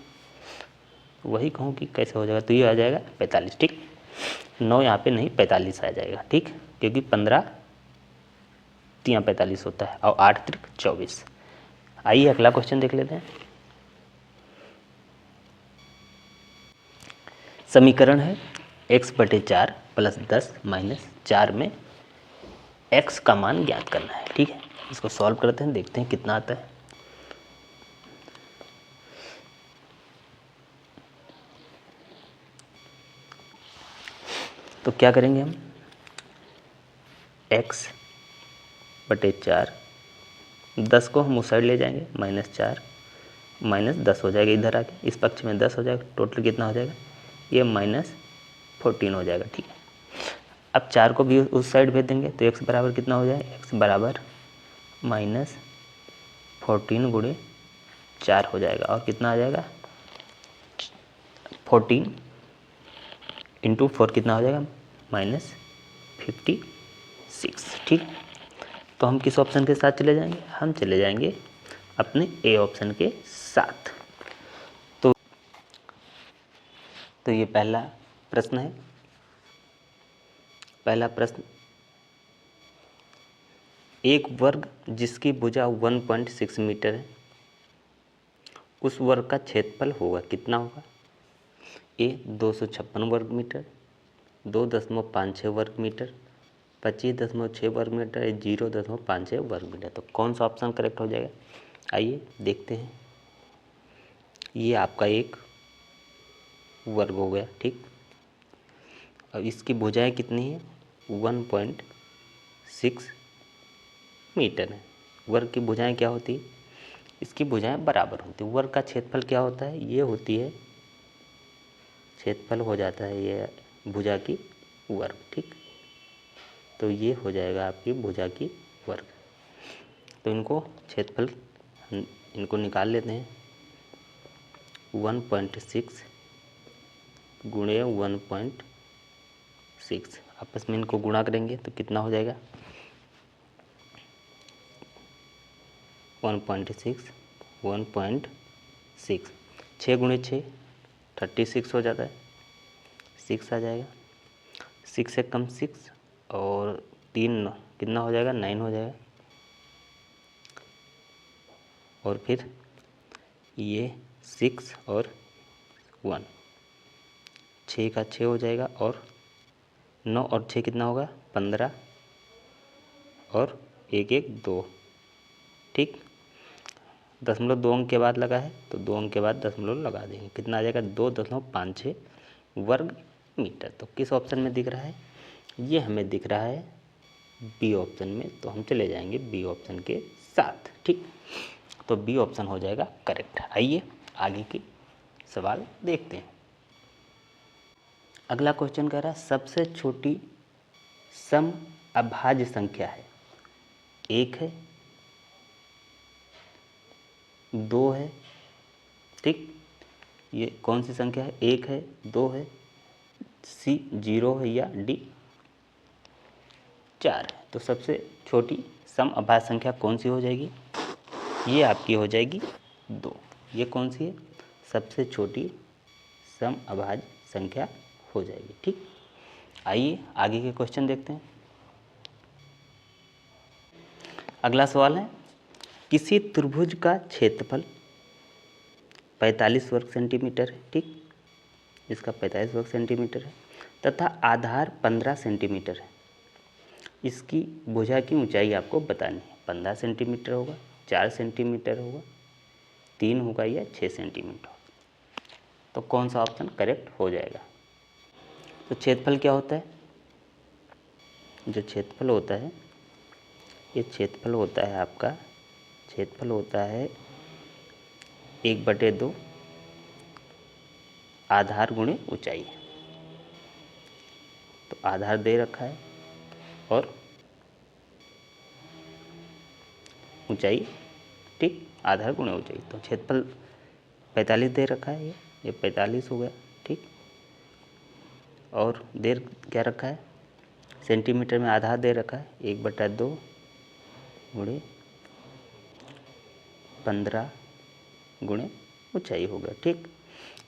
वही कहूँ कि कैसे हो जाएगा, तो ये आ जाएगा 45, ठीक। 9 यहाँ पे नहीं, 45 आ जाएगा, ठीक, क्योंकि 15 × 3 = 45 होता है और 8 × 3 = 24। आइए अगला क्वेश्चन देख लेते हैं। समीकरण है x/4 + 10 - 4 में x का मान ज्ञात करना है, ठीक है। इसको सॉल्व करते हैं, देखते हैं कितना आता है। तो क्या करेंगे हम, x/4, 10 को हम उस साइड ले जाएंगे, -4 -10 हो जाएगा, इधर आके इस पक्ष में 10 हो जाएगा, टोटल कितना हो जाएगा, ये -14 हो जाएगा, ठीक है। अब 4 को भी उस साइड भेज देंगे तो x बराबर कितना हो जाएगा, x बराबर -14 × 4 हो जाएगा, और कितना आ जाएगा, 14 × 4 कितना हो जाएगा, -56, ठीक। तो हम किस ऑप्शन के साथ चले जाएंगे, हम चले जाएंगे अपने ए ऑप्शन के साथ। तो ये पहला प्रश्न है। पहला प्रश्न, एक वर्ग जिसकी भुजा 1.6 मीटर है, उस वर्ग का क्षेत्रफल होगा, कितना होगा, ए 256 वर्ग मीटर, 2.56 वर्ग मीटर, 25.6 वर्ग मीटर, 0.56 वर्ग मीटर। तो कौन सा ऑप्शन करेक्ट हो जाएगा, आइए देखते हैं। ये आपका एक वर्ग हो गया, ठीक। अब इसकी भुजाएं कितनी है, 1.6 मीटर है। वर्ग की भुजाएं क्या होती है, इसकी भुजाएं बराबर होती है। वर्ग का क्षेत्रफल क्या होता है, ये होती है, क्षेत्रफल हो जाता है ये भुजा की वर्ग, ठीक। तो ये हो जाएगा आपकी भुजा की वर्ग। तो इनको क्षेत्रफल इनको निकाल लेते हैं, 1.6 गुणे 1.6, आपस में इनको गुणा करेंगे तो कितना हो जाएगा, 1.6 1.6, 6 × 6 36 हो जाता है, 6 आ जाएगा, 6 से कम 6 और 3 कितना हो जाएगा, 9 हो जाएगा। और फिर ये 6 और 1, 6 का 6 हो जाएगा, और 9 और 6 कितना होगा, 15, और 1 1 2, ठीक। 0.2 अंक के बाद लगा है तो 2 अंक के बाद दशमलव लगा देंगे, कितना आ जाएगा, 2.56 वर्ग मीटर। तो किस ऑप्शन में दिख रहा है, ये हमें दिख रहा है बी ऑप्शन में। तो हम चले जाएंगे बी ऑप्शन के साथ, ठीक। तो बी ऑप्शन हो जाएगा करेक्ट। आइए आगे की सवाल देखते हैं। अगला क्वेश्चन कह रहा है सबसे छोटी सम अभाज्य संख्या है, 1 है, 2 है, ठीक। ये कौन सी संख्या है? 1 है, 2 है, सी 0 है या डी 4 है। तो सबसे छोटी सम अभाज्य संख्या कौन सी हो जाएगी? ये आपकी हो जाएगी 2। ये कौन सी है? सबसे छोटी सम अभाज्य संख्या हो जाएगी, ठीक। आइए आगे के क्वेश्चन देखते हैं। अगला सवाल है, किसी त्रिभुज का क्षेत्रफल 45 वर्ग सेंटीमीटर है, ठीक। इसका 45 वर्ग सेंटीमीटर है तथा आधार 15 सेंटीमीटर है। इसकी भुजा की ऊंचाई आपको बतानी है। 15 सेंटीमीटर होगा, 4 सेंटीमीटर होगा, 3 होगा या 6 सेंटीमीटर होगा। तो कौन सा ऑप्शन करेक्ट हो जाएगा? तो क्षेत्रफल क्या होता है? जो क्षेत्रफल होता है, ये क्षेत्रफल होता है आपका, क्षेत्रफल होता है 1/2 आधार गुणे ऊंचाई। तो आधार दे रखा है और ऊंचाई, ठीक, आधार गुणे ऊंचाई। तो क्षेत्रफल 45 दे रखा है, ये 45 हो गया, ठीक। और दे क्या रखा है? सेंटीमीटर में आधार दे रखा है 1/2 गुणे 15 गुणे ऊंचाई हो गया, ठीक।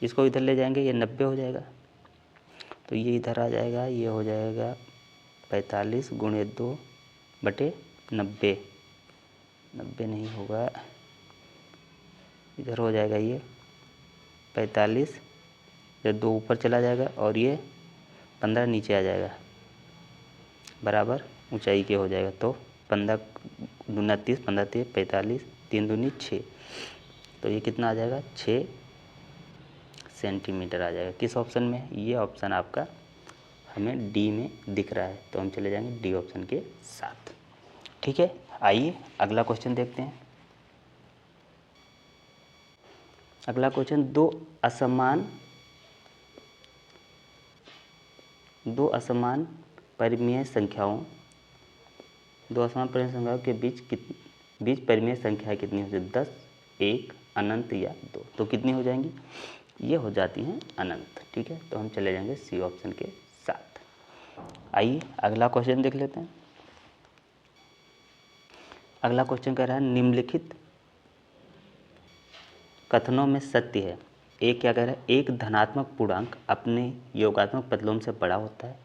इसको इधर ले जाएंगे, ये 90 हो जाएगा। तो ये इधर आ जाएगा, ये हो जाएगा 45 गुणे 2/90। 90 नहीं होगा, इधर हो जाएगा ये 45, ये 2 ऊपर चला जाएगा और ये 15 नीचे आ जाएगा, बराबर ऊंचाई के हो जाएगा। तो 15 दूना 30, 15 3 45, 3 दूनी 6। तो ये कितना आ जाएगा? 6 सेंटीमीटर आ जाएगा। किस ऑप्शन में? ये ऑप्शन आपका हमें डी में दिख रहा है, तो हम चले जाएंगे डी ऑप्शन के साथ, ठीक है। आइए अगला क्वेश्चन देखते हैं। अगला क्वेश्चन, दो असमान परिमेय संख्याओं के बीच परिमेय संख्या कितनी हो जाती? 10, 1, अनंत या 2। तो कितनी हो जाएंगी? ये हो जाती हैं अनंत, ठीक है। तो हम चले जाएंगे सी ऑप्शन के साथ। आइए अगला क्वेश्चन देख लेते हैं। अगला क्वेश्चन कह रहा है, निम्नलिखित कथनों में सत्य है। एक क्या कह रहा है? एक धनात्मक पूर्णांक अपने योगात्मक प्रतिलोम से बड़ा होता है।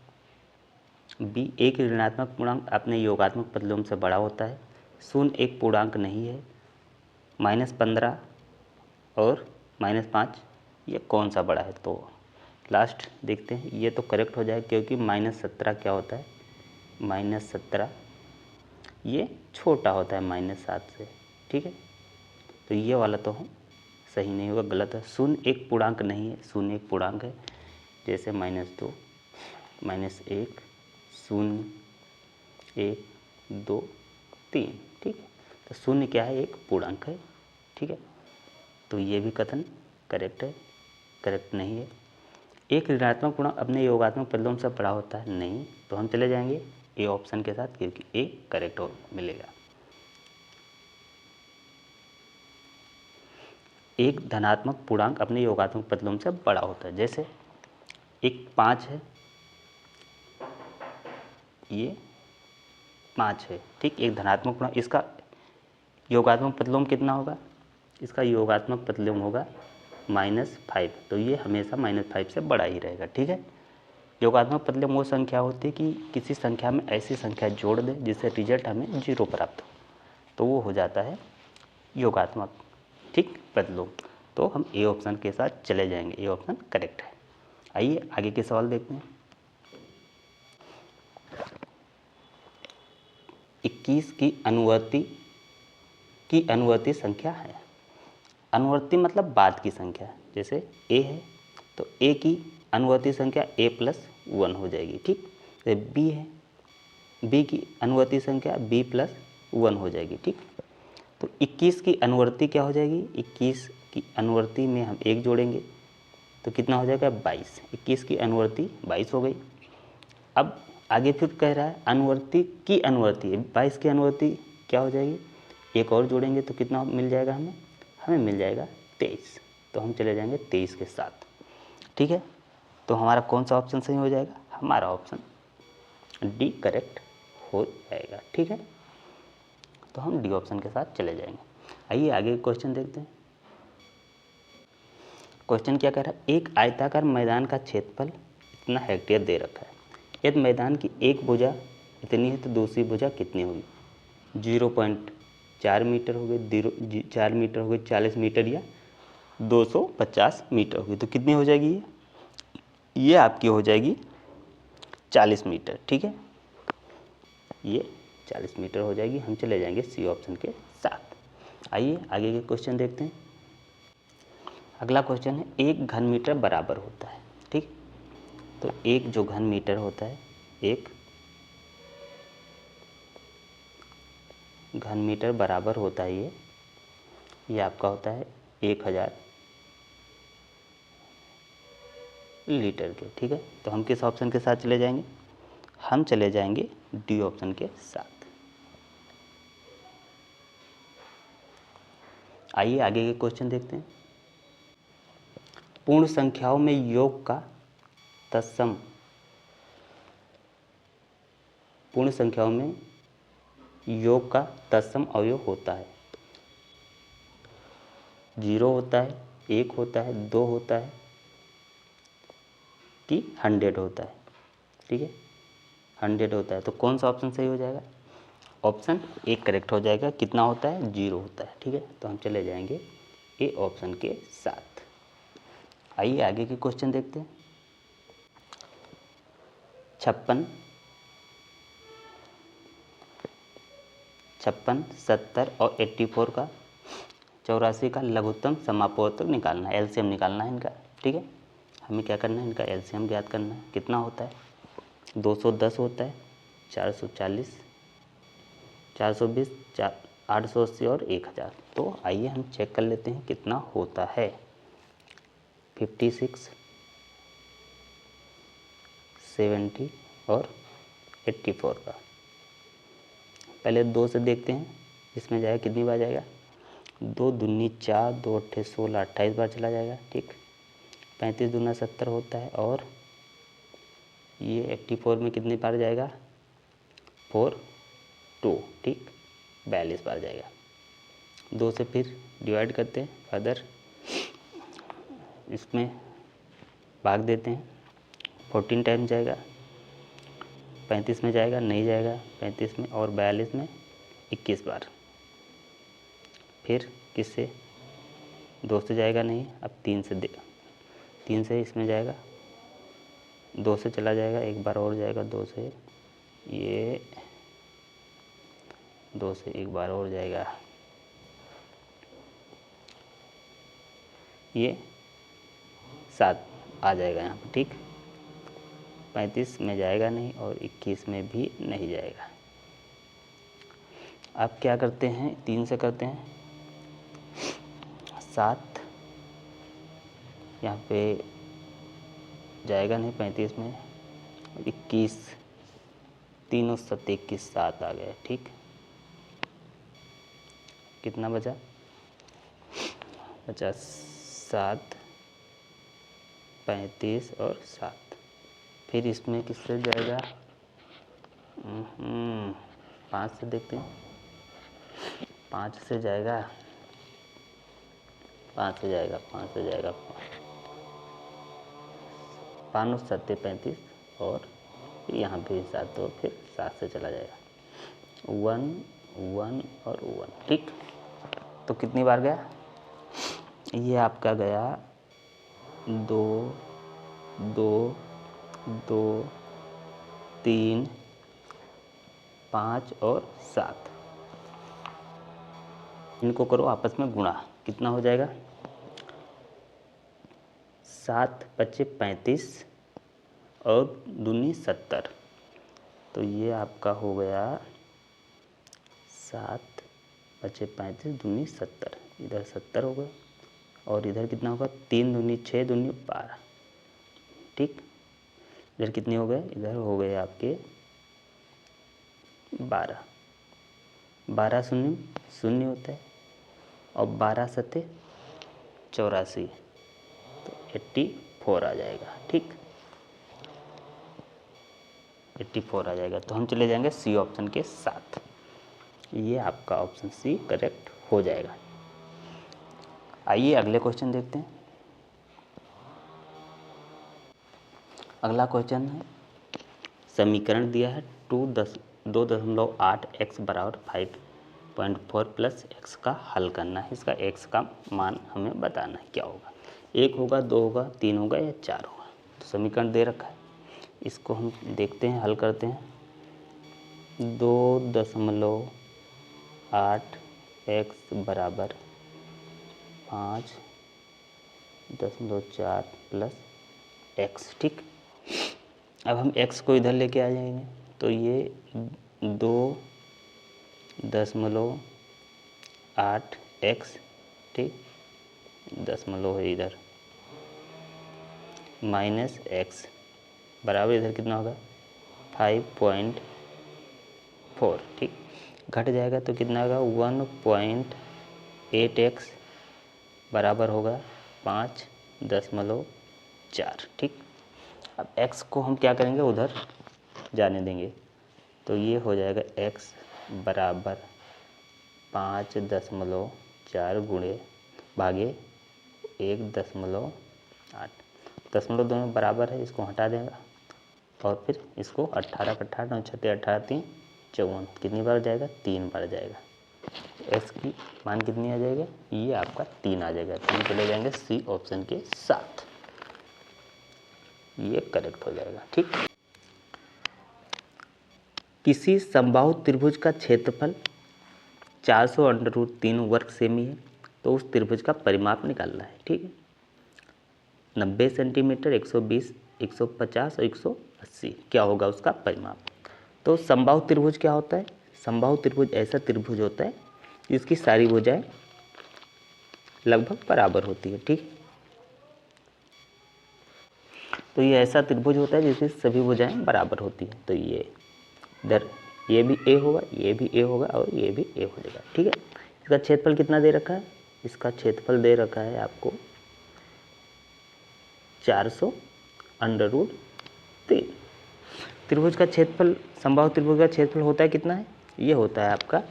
बी, एक ऋणात्मक पूर्णांक अपने योगात्मक प्रतिलोम से बड़ा होता है। शून्य एक पूर्णांक नहीं है। -15 और -5, ये कौन सा बड़ा है? तो लास्ट देखते हैं, ये तो करेक्ट हो जाएगा क्योंकि -17 क्या होता है? -17 ये छोटा होता है -7 से, ठीक है। तो ये वाला तो हम सही नहीं होगा, गलत है। शून्य एक पूर्णांक नहीं है, शून्य एक पूर्णांक है, जैसे -2, -1, 0, 1, 2, 3, ठीक है। तो शून्य क्या है? एक पूर्णांक है, ठीक है। तो ये भी कथन करेक्ट है, करेक्ट नहीं है। एक ऋणात्मक पूर्णांक अपने योगात्मक प्रतिलोम से बड़ा होता है, नहीं। तो हम चले जाएंगे ए ऑप्शन के साथ क्योंकि ए करेक्ट हो मिलेगा। एक धनात्मक पूर्णांक अपने योगात्मक प्रतिलोम से बड़ा होता है, जैसे एक 5 है, ये 5 है, ठीक। एक धनात्मक पूर्णांक, इसका योगात्मक प्रतिलोम कितना होगा? इसका योगात्मक प्रतिलोम होगा -5। तो ये हमेशा -5 से बड़ा ही रहेगा, ठीक है। योगात्मक प्रतिलोम वो संख्या होती है कि किसी संख्या में ऐसी संख्या जोड़ दें जिससे रिजल्ट हमें 0 प्राप्त हो, तो वो हो जाता है योगात्मक, ठीक, प्रतिलोम। तो हम ए ऑप्शन के साथ चले जाएंगे, ए ऑप्शन करेक्ट है। आइए आगे के सवाल देखते हैं। 21 की अनुवर्ती संख्या है। अनुवर्ती मतलब बाद की संख्या, जैसे a है तो a की अनुवर्ती संख्या a+1 हो जाएगी, ठीक। तो b है, b की अनुवर्ती संख्या b+1 हो जाएगी, ठीक। तो 21 की अनुवर्ती क्या हो जाएगी? 21 की अनुवर्ती में हम 1 जोड़ेंगे तो कितना हो जाएगा? 22। 21 की अनुवर्ती 22 हो गई। अब आगे फिर कह रहा है अनुवर्ती की अनुवर्ती, 22 की अनुवर्ती क्या हो जाएगी? 1 और जोड़ेंगे तो कितना मिल जाएगा हमें? हमें मिल जाएगा 23। तो हम चले जाएंगे 23 के साथ। ठीक है, तो हमारा कौन सा ऑप्शन सही हो जाएगा? हमारा ऑप्शन डी करेक्ट हो जाएगा। ठीक है, तो हम डी ऑप्शन के साथ चले जाएंगे। आइए आगे क्वेश्चन देखते हैं। क्वेश्चन क्या कह रहा है? एक आयताकार मैदान का क्षेत्रफल इतना हेक्टेयर दे रखा है। यदि मैदान की एक भुजा इतनी है तो दूसरी भुजा कितनी होगी? 0.4 मीटर हो गई, 4 मीटर हो गई, 40 मीटर या 250 मीटर होगी। तो कितनी हो जाएगी? ये आपकी हो जाएगी 40 मीटर। ठीक है, ये 40 मीटर हो जाएगी। हम चले जाएंगे सी ऑप्शन के साथ। आइए आगे के क्वेश्चन देखते हैं। अगला क्वेश्चन है, एक घन मीटर बराबर होता है। ठीक, तो एक जो घन मीटर होता है, एक घन मीटर बराबर होता है ये आपका होता है 1000 लीटर के। ठीक है, तो हम किस ऑप्शन के साथ चले जाएंगे? हम चले जाएंगे डी ऑप्शन के साथ। आइए आगे के क्वेश्चन देखते हैं। पूर्ण संख्याओं में योग का तत्सम, पूर्ण संख्याओं में योग का तत्सम अवयव होता है। 0 होता है, 1 होता है, 2 होता है कि 100 होता है। ठीक है, 100 होता है। तो कौन सा ऑप्शन सही हो जाएगा? ऑप्शन ए करेक्ट हो जाएगा। कितना होता है? 0 होता है। ठीक है, तो हम चले जाएंगे ए ऑप्शन के साथ। आइए आगे के क्वेश्चन देखते हैं। 56, 70 और 84 का 84 का लघुत्तम समापवर्तक निकालना है, एलसीएम निकालना है इनका। ठीक है, हमें क्या करना है? इनका एलसीएम ज्ञात करना है। कितना होता है? 210 होता है, 440, 420, 880 और 1000। तो आइए हम चेक कर लेते हैं कितना होता है। 56, 70 और 84 का पहले 2 से देखते हैं। इसमें जाएगा कितनी बार जाएगा? 2 दूनी 4, 2 अट्ठे 16, 28 बार चला जाएगा। ठीक, 35 दूना 70 होता है और ये 84 में कितनी बार जाएगा? 4, 2। ठीक, 42 बार जाएगा। 2 से फिर डिवाइड करते हैं, फर्दर इसमें भाग देते हैं। 14 टाइम जाएगा, 35 में जाएगा नहीं जाएगा, 35 में और 42 में 21 बार। फिर किससे? 2 से जाएगा नहीं, अब 3 से 3 से इसमें जाएगा, 2 से चला जाएगा, एक बार और जाएगा 2 से, ये 2 से एक बार और जाएगा, ये 7 आ जाएगा यहाँ पर। ठीक, 35 में जाएगा नहीं और 21 में भी नहीं जाएगा। अब क्या करते हैं? 3 से करते हैं, 7 यहाँ पे जाएगा नहीं 35 में, 21, 3 और 7 21, 7 आ गया। ठीक, कितना बचा? 7, 35 और 7। फिर इसमें किससे जाएगा? 5 से देखते हैं, 5 से जाएगा, 5 से जाएगा, 5 से जाएगा, 5 और 7 35 और यहाँ भी 7, तो फिर 7 से चला जाएगा, 1 1 और 1। ठीक, तो कितनी बार गया? ये आपका गया 2 2 2 3 5 और 7। इनको करो आपस में गुणा, कितना हो जाएगा? 7 25 35 और दूनी 70। तो ये आपका हो गया 7 25 35 दूनी 70, इधर 70 होगा और इधर कितना होगा? 3 दूनी 6 दूनी 12। ठीक, इधर कितने हो गए? इधर हो गए आपके 12, 12 शून्य शून्य होता है, और 12 सत्ते 84, तो 84 आ जाएगा। ठीक, 84 आ जाएगा। तो हम चले जाएंगे सी ऑप्शन के साथ। ये आपका ऑप्शन सी करेक्ट हो जाएगा। आइए अगले क्वेश्चन देखते हैं। अगला क्वेश्चन है, समीकरण दिया है 2.8 x बराबर 5.4 प्लस एक्स का हल करना है। इसका x का मान हमें बताना है क्या होगा। 1 होगा, 2 होगा, 3 होगा या 4 होगा। तो समीकरण दे रखा है, इसको हम देखते हैं, हल करते हैं। 2.8 x बराबर 5.4 प्लस एक्स। ठीक, अब हम x को इधर लेके आ जाएंगे, तो ये 2.8 x, ठीक, दशमलव है इधर, माइनस एक्स बराबर इधर कितना होगा 5.4। ठीक, घट जाएगा तो कितना होगा 1.8x बराबर होगा 5.4। ठीक, अब x को हम क्या करेंगे, उधर जाने देंगे, तो ये हो जाएगा x बराबर 5.4 गुणे भागे 1.8। दशमलव दोनों बराबर है, इसको हटा देगा और फिर इसको 18 का 18 छठे 18 3 54, कितनी बार जाएगा 3 बार जाएगा। x की मान कितनी आ जाएगा, ये आपका 3 आ जाएगा। तो हम चले जाएंगे सी ऑप्शन के साथ, ये करेक्ट हो जाएगा। ठीक, किसी समबाहु त्रिभुज का क्षेत्रफल 400√3 वर्ग सेमी है, तो उस त्रिभुज का परिमाप निकालना है। ठीक है, 90 सेंटीमीटर, 120, 150 और 180 क्या होगा उसका परिमाप। तो समबाहु त्रिभुज क्या होता है, समबाहु त्रिभुज ऐसा त्रिभुज होता है जिसकी सारी भुजाएं लगभग बराबर होती है। ठीक, तो ये ऐसा त्रिभुज होता है जिसकी सभी भुजाएं बराबर होती है। तो ये इधर ये भी ए होगा, ये भी ए होगा और ये भी ए हो जाएगा। ठीक है, इसका क्षेत्रफल कितना दे रखा है, इसका क्षेत्रफल दे रखा है आपको 400√3। त्रिभुज का क्षेत्रफल, समबाहु त्रिभुज का क्षेत्रफल होता है कितना है, ये होता है आपका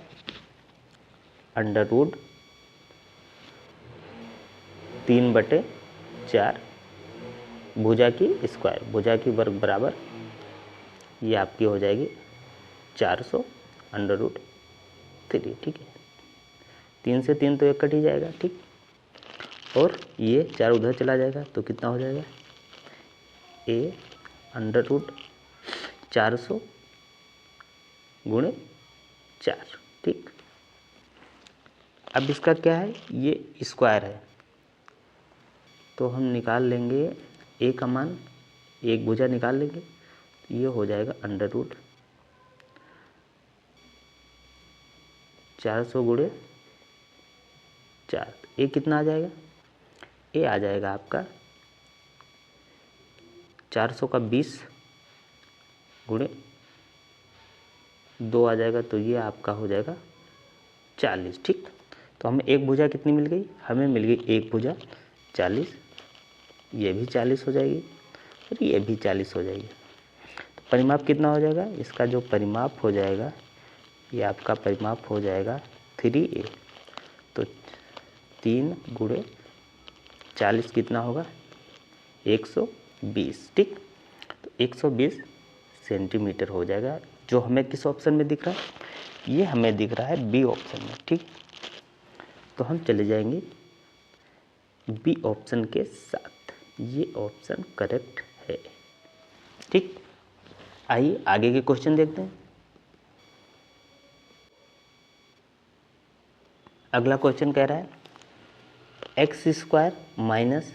√3/4 भुजा की स्क्वायर, भुजा की वर्ग बराबर ये आपकी हो जाएगी 400√3। ठीक है, 3 से 3 तो 1 कट ही जाएगा। ठीक, और ये 4 उधर चला जाएगा तो कितना हो जाएगा a√400 गुणे 4। ठीक, अब इसका क्या है, ये स्क्वायर है, तो हम निकाल लेंगे ए का मान, एक भुजा निकाल लेंगे, तो ये हो जाएगा √400 गुणे 4। ए कितना आ जाएगा, ए आ जाएगा आपका 400 का 20 गुणे 2 आ जाएगा, तो ये आपका हो जाएगा 40। ठीक, तो हमें एक भुजा कितनी मिल गई, हमें मिल गई एक भुजा 40, ये भी 40 हो जाएगी और ये भी 40 हो जाएगी। तो परिमाप कितना हो जाएगा, इसका जो परिमाप हो जाएगा ये आपका परिमाप हो जाएगा 3a। तो 3 गुणे 40 कितना होगा 120। ठीक, तो 120 सेंटीमीटर हो जाएगा, जो हमें किस ऑप्शन में दिख रहा है, ये हमें दिख रहा है बी ऑप्शन में। ठीक, तो हम चले जाएंगे बी ऑप्शन के साथ, ये ऑप्शन करेक्ट है। ठीक, आइए आगे के क्वेश्चन देखते हैं। अगला क्वेश्चन कह रहा है x² minus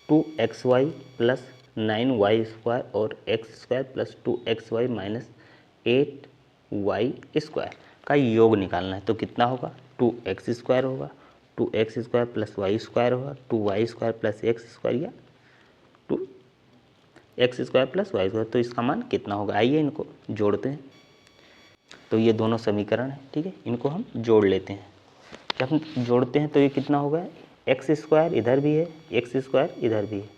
2xy plus 9y² और x² plus 2xy minus 8y² का योग निकालना है। तो कितना होगा, 2x² होगा, 2x² प्लस y² होगा, 2y² प्लस x² या 2x² प्लस y²। तो इसका मान कितना होगा, आइए इनको जोड़ते हैं। तो ये दोनों समीकरण है, ठीक है, इनको हम जोड़ लेते हैं। जब हम जोड़ते हैं तो ये कितना होगा, एक्स स्क्वायर इधर भी है, एक्स स्क्वायर इधर भी है,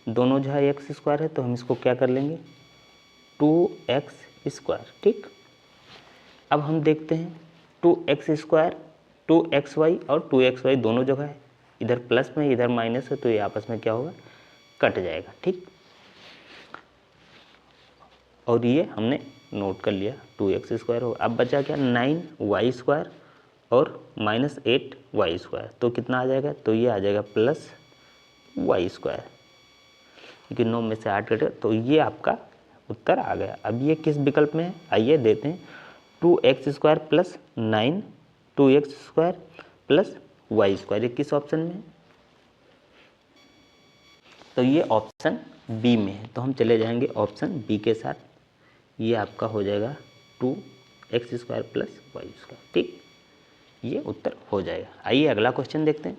दोनों जहाँ एक्स स्क्वायर है तो हम इसको क्या कर लेंगे 2x स्क्वायर। ठीक, अब हम देखते हैं 2x स्क्वायर 2xy और 2xy दोनों जगह है, इधर प्लस में इधर माइनस है तो ये आपस में क्या होगा कट जाएगा। ठीक, और ये हमने नोट कर लिया 2x स्क्वायर होगा। अब बचा क्या 9y स्क्वायर और -8y स्क्वायर, तो कितना आ जाएगा, तो ये आ जाएगा +y स्क्वायर, क्योंकि 9 में से 8 कटे तो ये आपका उत्तर आ गया। अब ये किस विकल्प में है, आइए देते हैं 2x square plus 9 2x square plus y square, ये किस ऑप्शन में है, तो ये ऑप्शन बी में है। तो हम चले जाएंगे ऑप्शन बी के साथ, ये आपका हो जाएगा 2x square plus Y square. ठीक, ये उत्तर हो जाएगा। आइए अगला क्वेश्चन देखते हैं।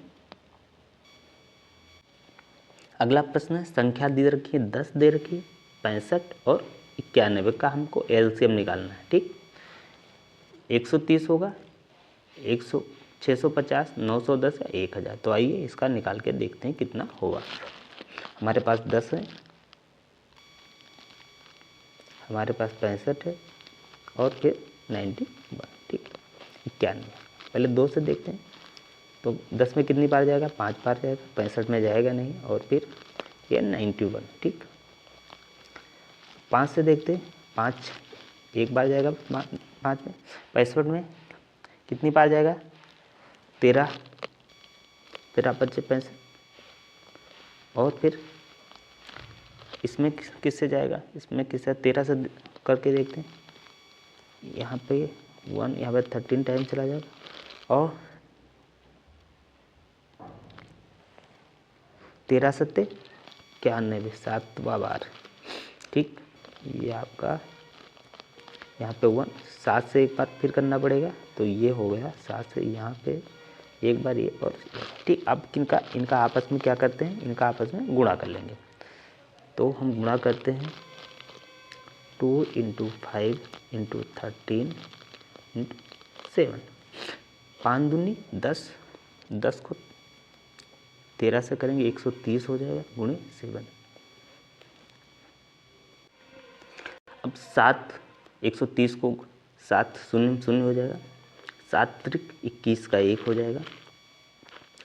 अगला प्रश्न है, संख्या दे रखी है 10 दे रखी है, 65 और 91 का हमको एलसीएम निकालना है। ठीक, 130 होगा, 650, 910 या 1000, तो आइए इसका निकाल के देखते हैं कितना होगा। हमारे पास 10 है, हमारे पास 65 है और फिर 91। ठीक, 91, पहले 2 से देखते हैं, तो 10 में कितनी बार जाएगा 5 बार जाएगा, 65 में जाएगा नहीं, और फिर ये 91। ठीक, 5 से देखते हैं, 5 एक बार जाएगा 5 में, 65 में कितनी बार जाएगा 13, 13 5 65, और फिर इसमें किससे जाएगा, इसमें किससे 13 से करके देखते हैं, यहाँ पे 1, यहाँ पे 13 टाइम चला जाएगा, और 13 सत्ते 91, 7वां बार। ठीक, ये आपका यहाँ पे 1, 7 से एक बार फिर करना पड़ेगा, तो ये हो गया 7 से यहाँ पे एक बार ये और। ठीक, अब इनका आपस में क्या करते हैं, इनका आपस में गुणा कर लेंगे, तो हम गुणा करते हैं 2 × 5 × 13 × 7, 5 दूनी 10, 10 को 13 से करेंगे 130 हो जाएगा गुणे 7। अब 7 130 को 7 शून्य शून्य हो जाएगा, 7 त्रिक 21 का 1 हो जाएगा,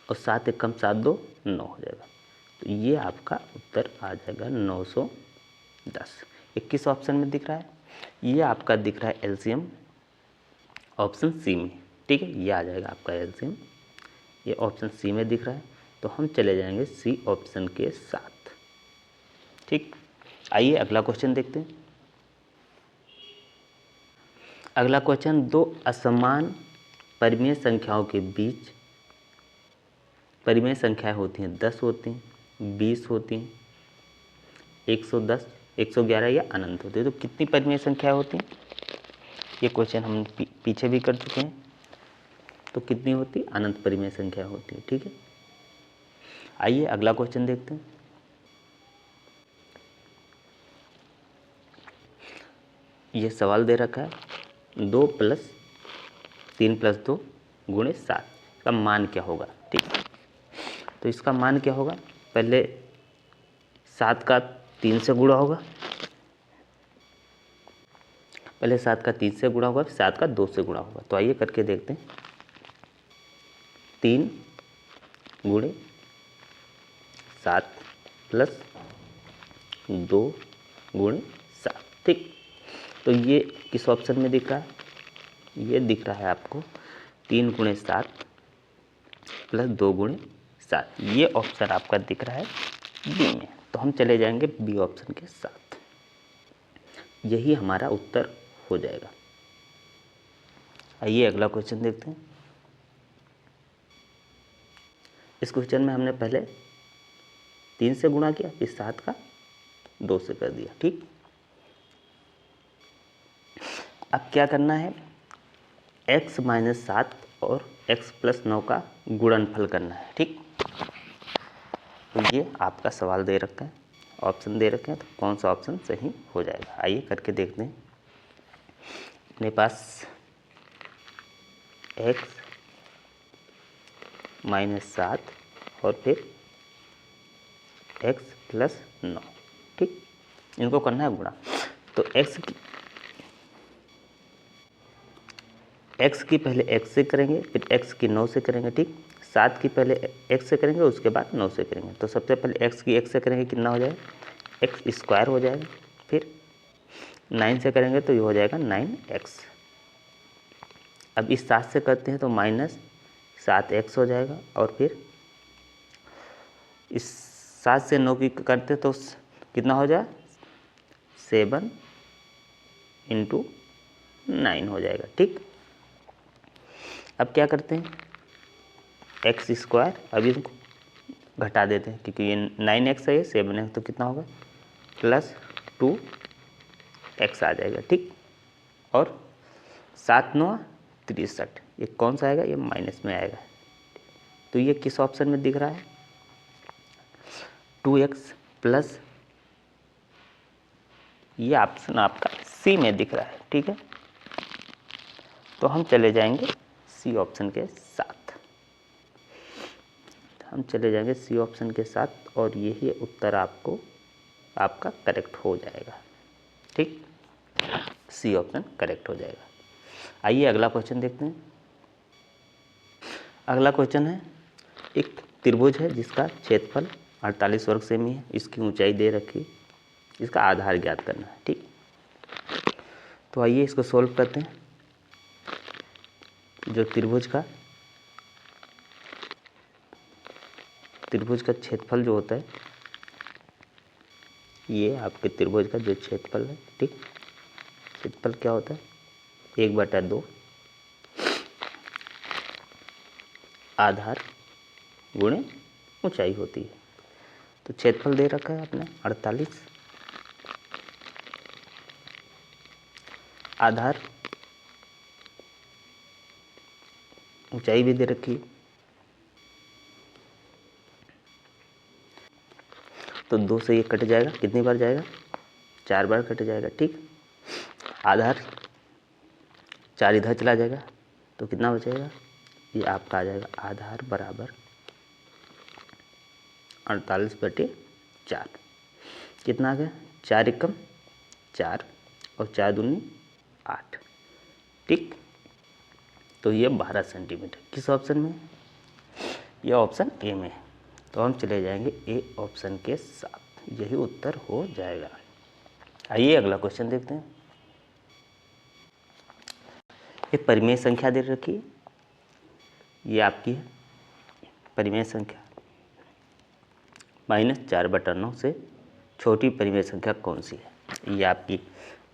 और 7 एकम 7 2 9 हो जाएगा, तो ये आपका उत्तर आ जाएगा 910। 21 ऑप्शन में दिख रहा है, ये आपका दिख रहा है एलसीएम ऑप्शन सी में। ठीक है, ये आ जाएगा आपका एलसीएम, ये ऑप्शन सी में दिख रहा है, तो हम चले जाएंगे सी ऑप्शन के साथ। ठीक, आइए अगला क्वेश्चन देखते हैं। अगला क्वेश्चन, दो असमान परिमेय संख्याओं के बीच परिमेय संख्याएं होती हैं, 10 होती हैं, 20 होती हैं, 110, 111 या अनंत होती है, तो कितनी परिमेय संख्याएं होती हैं, ये क्वेश्चन हम पीछे भी कर चुके हैं, तो कितनी होती, अनंत परिमेय संख्या होती है। ठीक है, आइए अगला क्वेश्चन देखते हैं। ये सवाल दे रखा है 2 + 3 + 2 × 7 का मान क्या होगा। ठीक, तो इसका मान क्या होगा, पहले 7 का 3 से गुणा होगा, पहले 7 का 3 से गुणा होगा, फिर 7 का 2 से गुणा होगा, तो आइए करके देखते हैं। 3 × 7 + 2 × 7। ठीक, तो ये किस ऑप्शन में दिख रहा है, ये दिख रहा है आपको 3 × 7 + 2 × 7, ये ऑप्शन आपका दिख रहा है बी में, तो हम चले जाएंगे बी ऑप्शन के साथ, यही हमारा उत्तर हो जाएगा। आइए अगला क्वेश्चन देखते हैं। इस क्वेश्चन में हमने पहले 3 से गुणा किया, फिर 7 का 2 से कर दिया। ठीक, अब क्या करना है, x - 7 और x + 9 का गुणनफल करना है। ठीक, तो ये आपका सवाल दे रखा है, ऑप्शन दे रखे हैं, तो कौन सा ऑप्शन सही हो जाएगा, आइए करके देखते हैं। अपने पास x -7 और फिर x + 9। ठीक, इनको करना है गुणा। तो x की पहले x से करेंगे, फिर x की 9 से करेंगे। ठीक, 7 की पहले x से करेंगे, उसके बाद 9 से करेंगे। तो सबसे पहले x की x से करेंगे, कितना हो जाएगा, x² हो जाएगा। फिर 9 से करेंगे तो ये हो जाएगा 9x। अब इस 7 से करते हैं तो -7x हो जाएगा। और फिर इस 7 से 9 की करते तो कितना हो जाएगा, 7 × 9 हो जाएगा। ठीक, अब क्या करते हैं, x², अब इसको घटा देते हैं क्योंकि ये 9x है, ये 7x, तो कितना होगा +2x आ जाएगा। ठीक, और 7 × 9 = 63, ये कौन सा आएगा, ये माइनस में आएगा। तो ये किस ऑप्शन में दिख रहा है, 2x प्लस, ये ऑप्शन आपका सी में दिख रहा है। ठीक है, तो हम चले जाएंगे सी ऑप्शन के साथ, और यही उत्तर आपका करेक्ट हो जाएगा। ठीक, सी ऑप्शन करेक्ट हो जाएगा। आइए अगला क्वेश्चन देखते हैं। अगला क्वेश्चन है, एक त्रिभुज है जिसका क्षेत्रफल 48 वर्ग सेमी है, इसकी ऊंचाई दे रखी है, इसका आधार ज्ञात करना है। ठीक, तो आइए इसको सोल्व करते हैं। जो त्रिभुज का क्षेत्रफल जो होता है, ये आपके त्रिभुज का जो क्षेत्रफल है। ठीक, क्षेत्रफल क्या होता है, 1/2 आधार गुणे ऊंचाई होती है। तो क्षेत्रफल दे रखा है आपने 48, आधार ऊंचाई भी दे रखी है। तो 2 से ये कट जाएगा, कितनी बार जाएगा, 4 बार कट जाएगा। ठीक, आधार 4 इधर चला जाएगा तो कितना बचेगा, ये आपका आ जाएगा आधार बराबर 48/4। कितना आ गया, 4 एकम 4 और 4 दूनी 8। ठीक, तो ये 12 सेंटीमीटर किस ऑप्शन में, यह ऑप्शन ए में है। तो हम चले जाएंगे ए ऑप्शन के साथ, यही उत्तर हो जाएगा। आइए अगला क्वेश्चन देखते हैं। एक परिमेय संख्या दे रखी है, ये आपकी है परिमेय संख्या, -4/9 से छोटी परिमेय संख्या कौन सी है। ये आपकी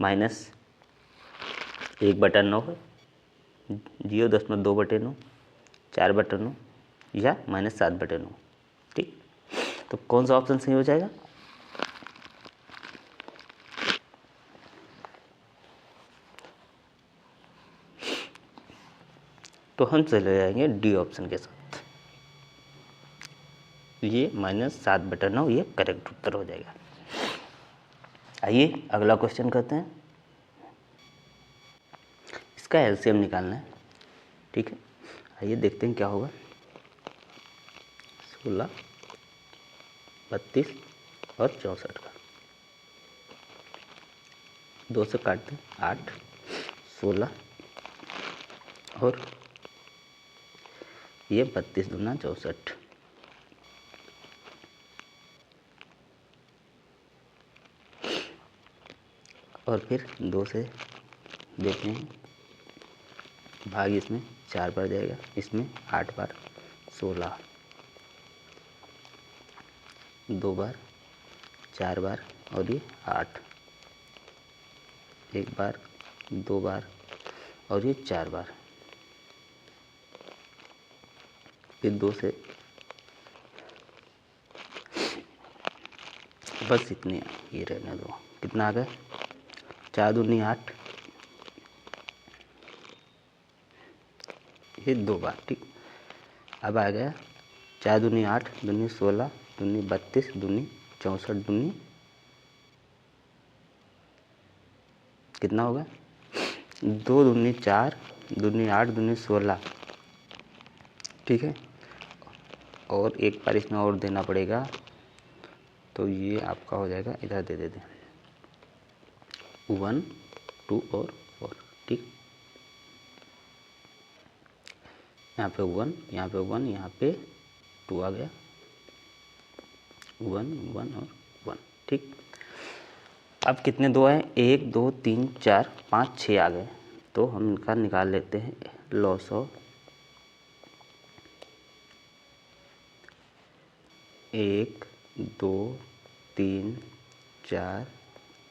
-1/9 है, 0.2/9, 4/9 या -7/9। ठीक, तो कौन सा ऑप्शन सही हो जाएगा, तो हम चले जाएंगे डी ऑप्शन के साथ, ये -7/9 ये करेक्ट उत्तर हो जाएगा। आइए अगला क्वेश्चन करते हैं, इसका एलसीएम निकालना है। ठीक है, आइए देखते हैं क्या होगा। 16, 32 और 64 का 2 से काटते हैं, 8, 16 और ये 32 दूना 64। और फिर 2 से देते हैं, भाग इसमें 4 बार जाएगा, इसमें 8 बार, 16 2 बार, 4 बार और ये 8, 1 बार, 2 बार और ये 4 बार। फिर 2 से बस इतने ये रहने दो, कितना आ गया, 4 दूनी 8, ये 2 बार। ठीक, अब आ गया 4 दूनी 8, दूनी 16, दूनी 32, दूनी 64, दूनी कितना होगा, 2 दूनी 4, दूनी 8, दूनी 16। ठीक है, और एक बार इसमें और देना पड़ेगा, तो ये आपका हो जाएगा, इधर दे देते हैं 1 2 और 4, ठीक। यहाँ पे 1, यहाँ पे 1, यहाँ पे 2 आ गया, 1 1 और 1, ठीक। अब कितने 2 आए, 1 2 3 4 5 6 आ गए, तो हम इनका निकाल लेते हैं लॉस ऑफ 1 2 3 4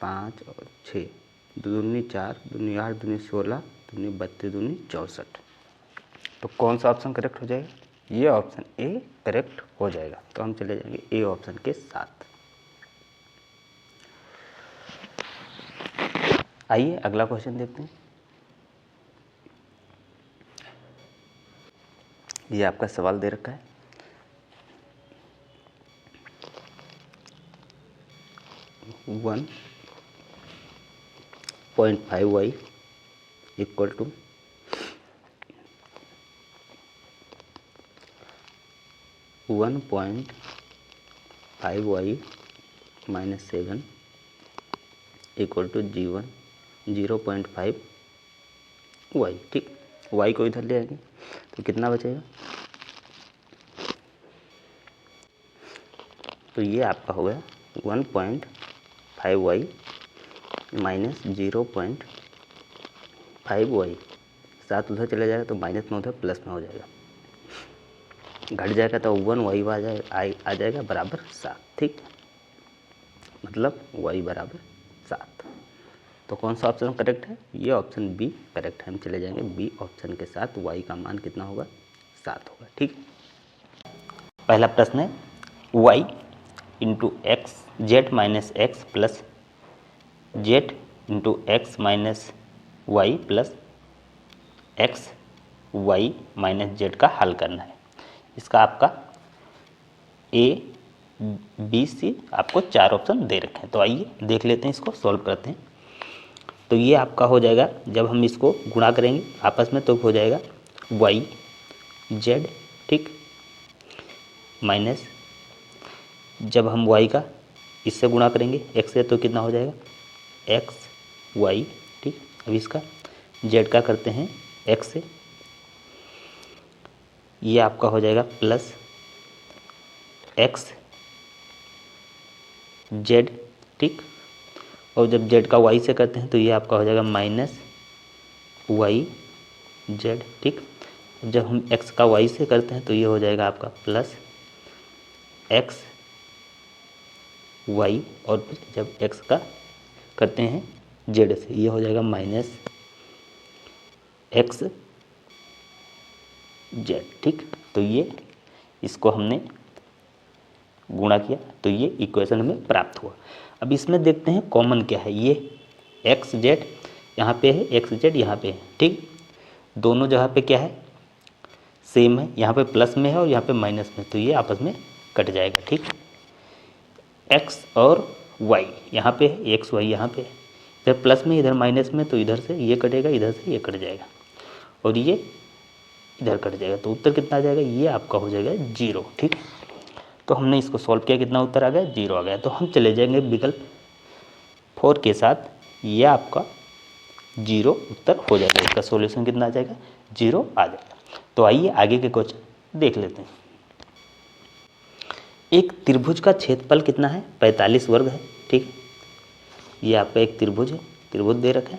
5 और 6, 2 दूनी 4, 2 दूनी 8, 2 दूनी 16, 2 दूनी 32, 2 दूनी 64। तो कौन सा ऑप्शन करेक्ट हो जाएगा, ये ऑप्शन ए करेक्ट हो जाएगा। तो हम चले जाएंगे ए ऑप्शन के साथ। आइए अगला क्वेश्चन देखते हैं। ये आपका सवाल दे रखा है, one 0.5y equal to 1.5y minus 7 equal to G1 0.5y, ठीक। y को इधर ले आएंगे तो कितना बचेगा, तो ये आपका हो गया 1.5y माइनस 0.5y, 7 उधर चला जाएगा तो माइनस में उधर प्लस में हो जाएगा, घट जाएगा तो 1y आ जाएगा बराबर 7, ठीक। मतलब y बराबर 7। तो कौन सा ऑप्शन करेक्ट है, ये ऑप्शन बी करेक्ट है। हम चले जाएंगे बी ऑप्शन के साथ, y का मान कितना होगा, 7 होगा, ठीक। पहला प्रश्न है y into X Z minus X plus Z into X minus Y plus X Y minus Z का हल करना है। इसका आपका ए बी सी आपको 4 ऑप्शन दे रखे हैं। तो आइए देख लेते हैं, इसको सॉल्व करते हैं। तो ये आपका हो जाएगा, जब हम इसको गुणा करेंगे आपस में तो हो जाएगा वाई जेड, ठीक, माइनस जब हम y का इससे गुणा करेंगे x से तो कितना हो जाएगा x y, ठीक। अब इसका z का करते हैं x से, ये आपका हो जाएगा प्लस x z, ठीक। और जब z का y से करते हैं तो ये आपका हो जाएगा माइनस y z, ठीक। जब हम x का y से करते हैं तो ये हो जाएगा आपका प्लस x y, और फिर जब x का करते हैं z से ये हो जाएगा माइनस x z, ठीक। तो ये इसको हमने गुणा किया तो ये इक्वेशन हमें प्राप्त हुआ। अब इसमें देखते हैं कॉमन क्या है, ये एक्स जेड यहाँ पे है, एक्स जेड यहाँ पे है, ठीक। दोनों जगह पे क्या है, सेम है, यहाँ पे प्लस में है और यहाँ पे माइनस में, तो ये आपस में कट जाएगा, ठीक। एक्स और वाई यहाँ पे है, एक्स वाई यहाँ पे है, इधर प्लस में इधर माइनस में, तो इधर से ये कटेगा, इधर से ये कट जाएगा और ये इधर कट जाएगा। तो उत्तर कितना आ जाएगा, ये आपका हो जाएगा 0, ठीक। तो हमने इसको सॉल्व किया, कितना उत्तर आ गया, 0 आ गया। तो हम चले जाएंगे विकल्प 4 के साथ, ये आपका 0 उत्तर हो जाएगा। इसका सॉल्यूशन कितना आ जाएगा, 0 आ जाएगा। तो आइए आगे के क्वेश्चन देख लेते हैं। एक त्रिभुज का क्षेत्रफल कितना है, 45 वर्ग है, ठीक। ये आपका एक त्रिभुज है, त्रिभुज दे रखा है,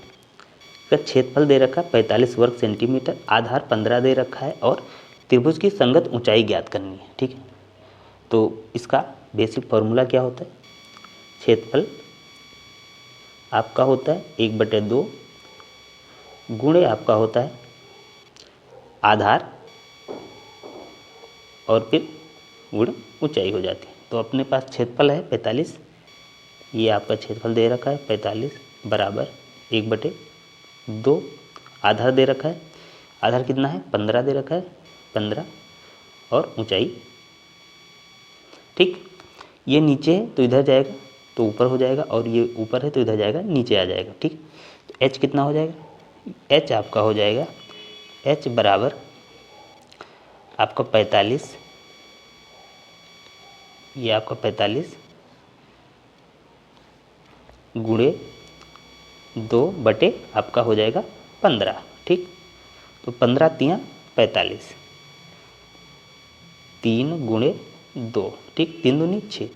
इसका क्षेत्रफल दे रखा है 45 वर्ग सेंटीमीटर, आधार 15 दे रखा है और त्रिभुज की संगत ऊंचाई ज्ञात करनी है, ठीक है। तो इसका बेसिक फॉर्मूला क्या होता है, क्षेत्रफल आपका होता है 1/2 गुणे आपका होता है आधार और फिर गुण ऊंचाई हो जाती है। तो अपने पास क्षेत्रफल है 45, ये आपका क्षेत्रफल दे रखा है 45 बराबर 1/2, आधार दे रखा है, आधार कितना है 15 दे रखा है, 15 और ऊंचाई, ठीक। ये नीचे है तो इधर जाएगा तो ऊपर हो जाएगा और ये ऊपर है तो इधर जाएगा नीचे आ जाएगा, ठीक। तो h कितना हो जाएगा, h आपका हो जाएगा h बराबर आपका 45 ये आपका 45 गुणे 2 बटे आपका हो जाएगा 15, ठीक। तो 15 तियाँ 45, 3 गुणे 2, ठीक, 3 दूनी 6,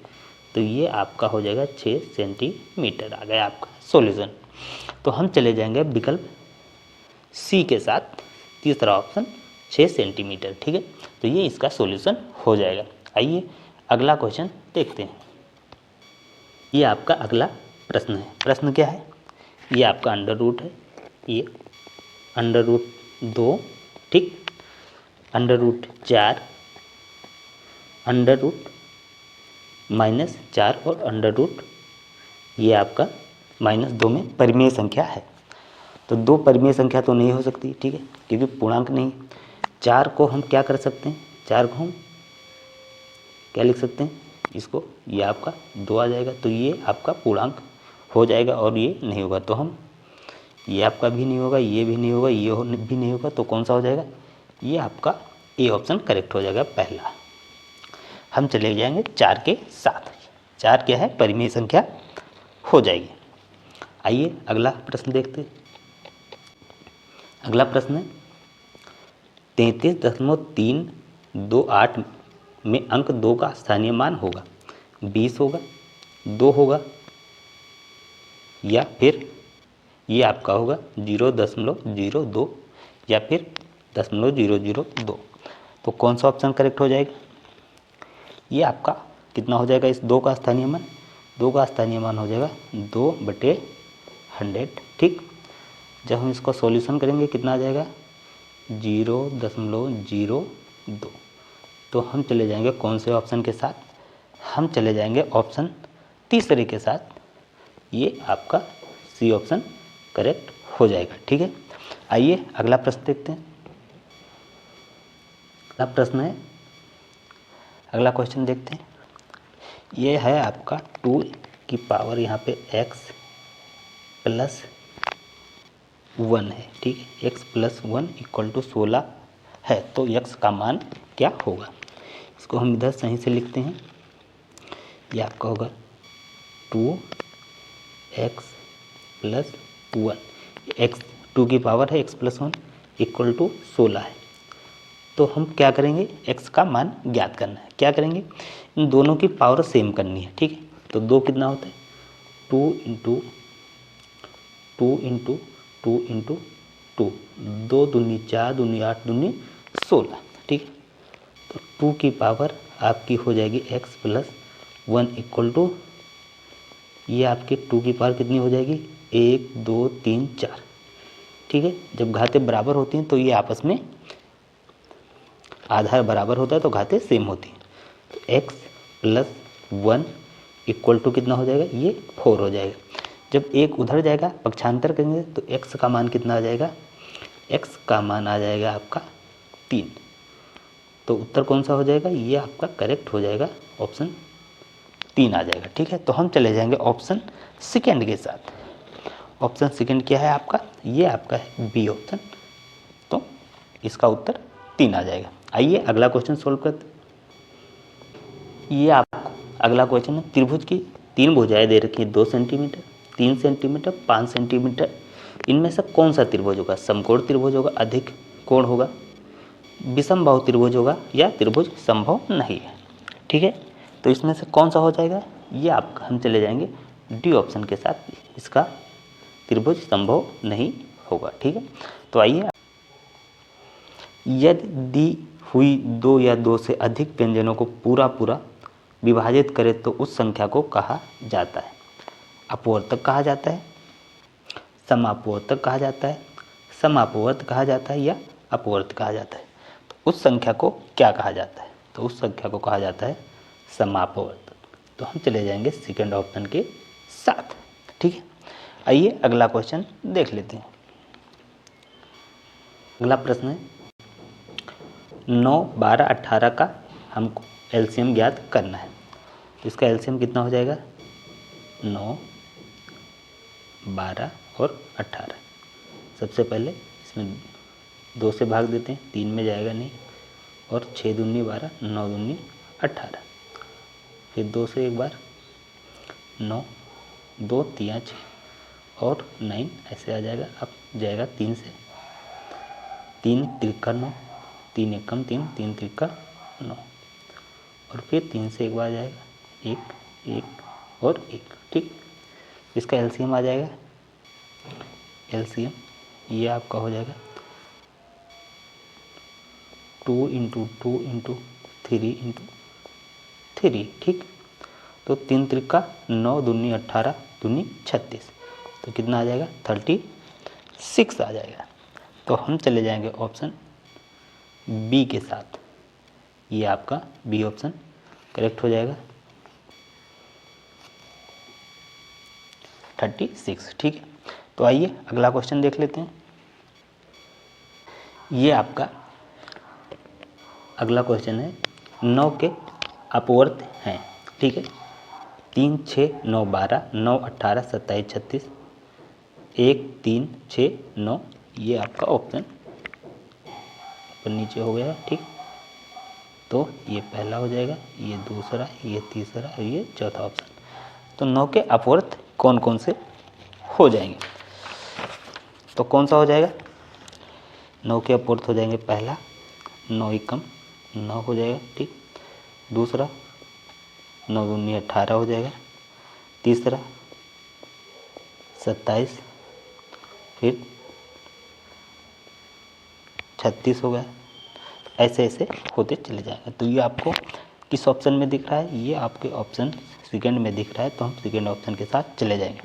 तो ये आपका हो जाएगा 6 सेंटीमीटर आ गया आपका सॉल्यूशन। तो हम चले जाएंगे विकल्प सी के साथ, तीसरा ऑप्शन 6 सेंटीमीटर, ठीक है। तो ये इसका सॉल्यूशन हो जाएगा। आइए अगला क्वेश्चन देखते हैं। ये आपका अगला प्रश्न है। प्रश्न क्या है? ये आपका अंडर रूट है, ये अंडर रूट 2, ठीक, अंडर रूट 4, अंडर रूट -4 और अंडर रूट ये आपका -2 में परिमेय संख्या है। तो 2 परिमेय संख्या तो नहीं हो सकती, ठीक है, क्योंकि पूर्णांक नहीं। 4 को हम क्या कर सकते हैं? 4 को हम क्या लिख सकते हैं? इसको, ये आपका 2 आ जाएगा, तो ये आपका पूर्णांक हो जाएगा और ये नहीं होगा। तो हम, ये आपका भी नहीं होगा, ये भी नहीं होगा, ये भी नहीं होगा, तो कौन सा हो जाएगा? ये आपका ए ऑप्शन करेक्ट हो जाएगा पहला। हम चले जाएंगे 4 के साथ। 4 क्या है? परिमेय संख्या हो जाएगी। आइए अगला प्रश्न देखते हैं। अगला प्रश्न है 33.328 में अंक 2 का स्थानीय मान होगा, 20 होगा, 2 होगा, या फिर ये आपका होगा 0.02 या फिर 0.002। तो कौन सा ऑप्शन करेक्ट हो जाएगा? ये आपका कितना हो जाएगा? इस 2 का स्थानीय मान, 2 का स्थानीय मान हो जाएगा 2/100, ठीक। जब हम इसको सॉल्यूशन करेंगे कितना आ जाएगा? 0.02। तो हम चले जाएंगे कौन से ऑप्शन के साथ? हम चले जाएंगे ऑप्शन तीसरे के साथ। ये आपका सी ऑप्शन करेक्ट हो जाएगा, ठीक है। आइए अगला प्रश्न देखते हैं। अगला प्रश्न है, अगला क्वेश्चन देखते हैं। ये है आपका 2 की पावर यहाँ पे x + 1 है, ठीक है। x + 1 = 16 है, तो x का मान क्या होगा? इसको हम इधर सही से लिखते हैं। ये आपका होगा 2x + 1, x 2 की पावर है, x + 1 = 16 है। तो हम क्या करेंगे? x का मान ज्ञात करना है। क्या करेंगे? इन दोनों की पावर सेम करनी है, ठीक है। तो 2 कितना होता है? 2 × 2 × 2 × 2, 2 दूनी 4, दूनी 8, दूनी 16, ठीक है। तो 2 की पावर आपकी हो जाएगी x + 1 = ये आपके 2 की पावर कितनी हो जाएगी? 1 2 3 4, ठीक है। जब घातें बराबर होती हैं तो ये आपस में आधार बराबर होता है, तो घातें सेम होती हैं। तो x + 1 = कितना हो जाएगा? ये 4 हो जाएगा। जब एक उधर जाएगा, पक्षांतर करेंगे तो x का मान कितना आ जाएगा? x का मान आ जाएगा आपका 3। तो उत्तर कौन सा हो जाएगा? ये आपका करेक्ट हो जाएगा, ऑप्शन 3 आ जाएगा, ठीक है। तो हम चले जाएंगे ऑप्शन सेकेंड के साथ। ऑप्शन सेकेंड क्या है आपका? ये आपका है बी ऑप्शन। तो इसका उत्तर 3 आ जाएगा। आइए अगला क्वेश्चन सोल्व करते हैं। ये आपको अगला क्वेश्चन है, त्रिभुज की 3 भुजाएं दे रखी है, 2 सेंटीमीटर, 3 सेंटीमीटर, 5 सेंटीमीटर। इनमें से कौन सा त्रिभुज होगा? समकोण त्रिभुज होगा, अधिक कोण होगा, विषमबाहु त्रिभुज होगा, या त्रिभुज संभव नहीं है, ठीक है। तो इसमें से कौन सा हो जाएगा? ये आप हम चले जाएंगे डी ऑप्शन के साथ, इसका त्रिभुज संभव नहीं होगा, ठीक है। तो आइए, यदि दी हुई 2 या 2 से अधिक व्यंजनों को पूरा विभाजित करे तो उस संख्या को कहा जाता है? अपवर्तक कहा जाता है, समापवर्तक कहा जाता है, समापवर्त कहा जाता है, या अपवर्त कहा जाता है? तो उस संख्या को क्या कहा जाता है? तो उस संख्या को कहा जाता है समापवर्तक। तो हम चले जाएंगे सेकेंड ऑप्शन के साथ, ठीक है। आइए अगला क्वेश्चन देख लेते हैं। अगला प्रश्न है 9, 12, 18 का हमको एलसीएम ज्ञात करना है। तो इसका एलसीएम कितना हो जाएगा? 9, 12 और 18। सबसे पहले इसमें 2 से भाग देते हैं, 3 में जाएगा नहीं, और 6 दूनी 12, 9 दूनी 18। फिर 2 से एक बार 9, 2 3 6 और 9 ऐसे आ जाएगा। अब जाएगा 3 से, 3 त्रिका 9, 3 एकम 3, 3 त्रिका 9 और फिर 3 से एक बार जाएगा, 1 1 और 1। ठीक, इसका एलसीएम आ जाएगा। एलसीएम ये आपका हो जाएगा 2 × 2 × 3 × 3। ठीक, तो 3 त्रिका 9 दूनी 18 दूनी 36, तो कितना आ जाएगा 36 आ जाएगा। तो हम चले जाएंगे ऑप्शन बी के साथ। ये आपका बी ऑप्शन करेक्ट हो जाएगा 36। ठीक है, तो आइए अगला क्वेश्चन देख लेते हैं। ये आपका अगला क्वेश्चन है 9 के अपवर्त हैं। ठीक है, 3 6 9 12 9 18 27 36 1 3 6 9, ये आपका ऑप्शन ऊपर नीचे हो गया। ठीक, तो ये पहला हो जाएगा, ये दूसरा, ये तीसरा और ये चौथा ऑप्शन। तो 9 के अपवर्त कौन कौन से हो जाएंगे, तो कौन सा हो जाएगा 9 के अपवर्त हो जाएंगे, पहला 9 एकम 9 हो जाएगा। ठीक, दूसरा 9 दूनी 18 हो जाएगा, तीसरा 27, फिर 36 हो गया। ऐसे ऐसे होते चले जाएंगे। तो ये आपको किस ऑप्शन में दिख रहा है, ये आपके ऑप्शन सेकंड में दिख रहा है, तो हम सेकंड ऑप्शन के साथ चले जाएंगे।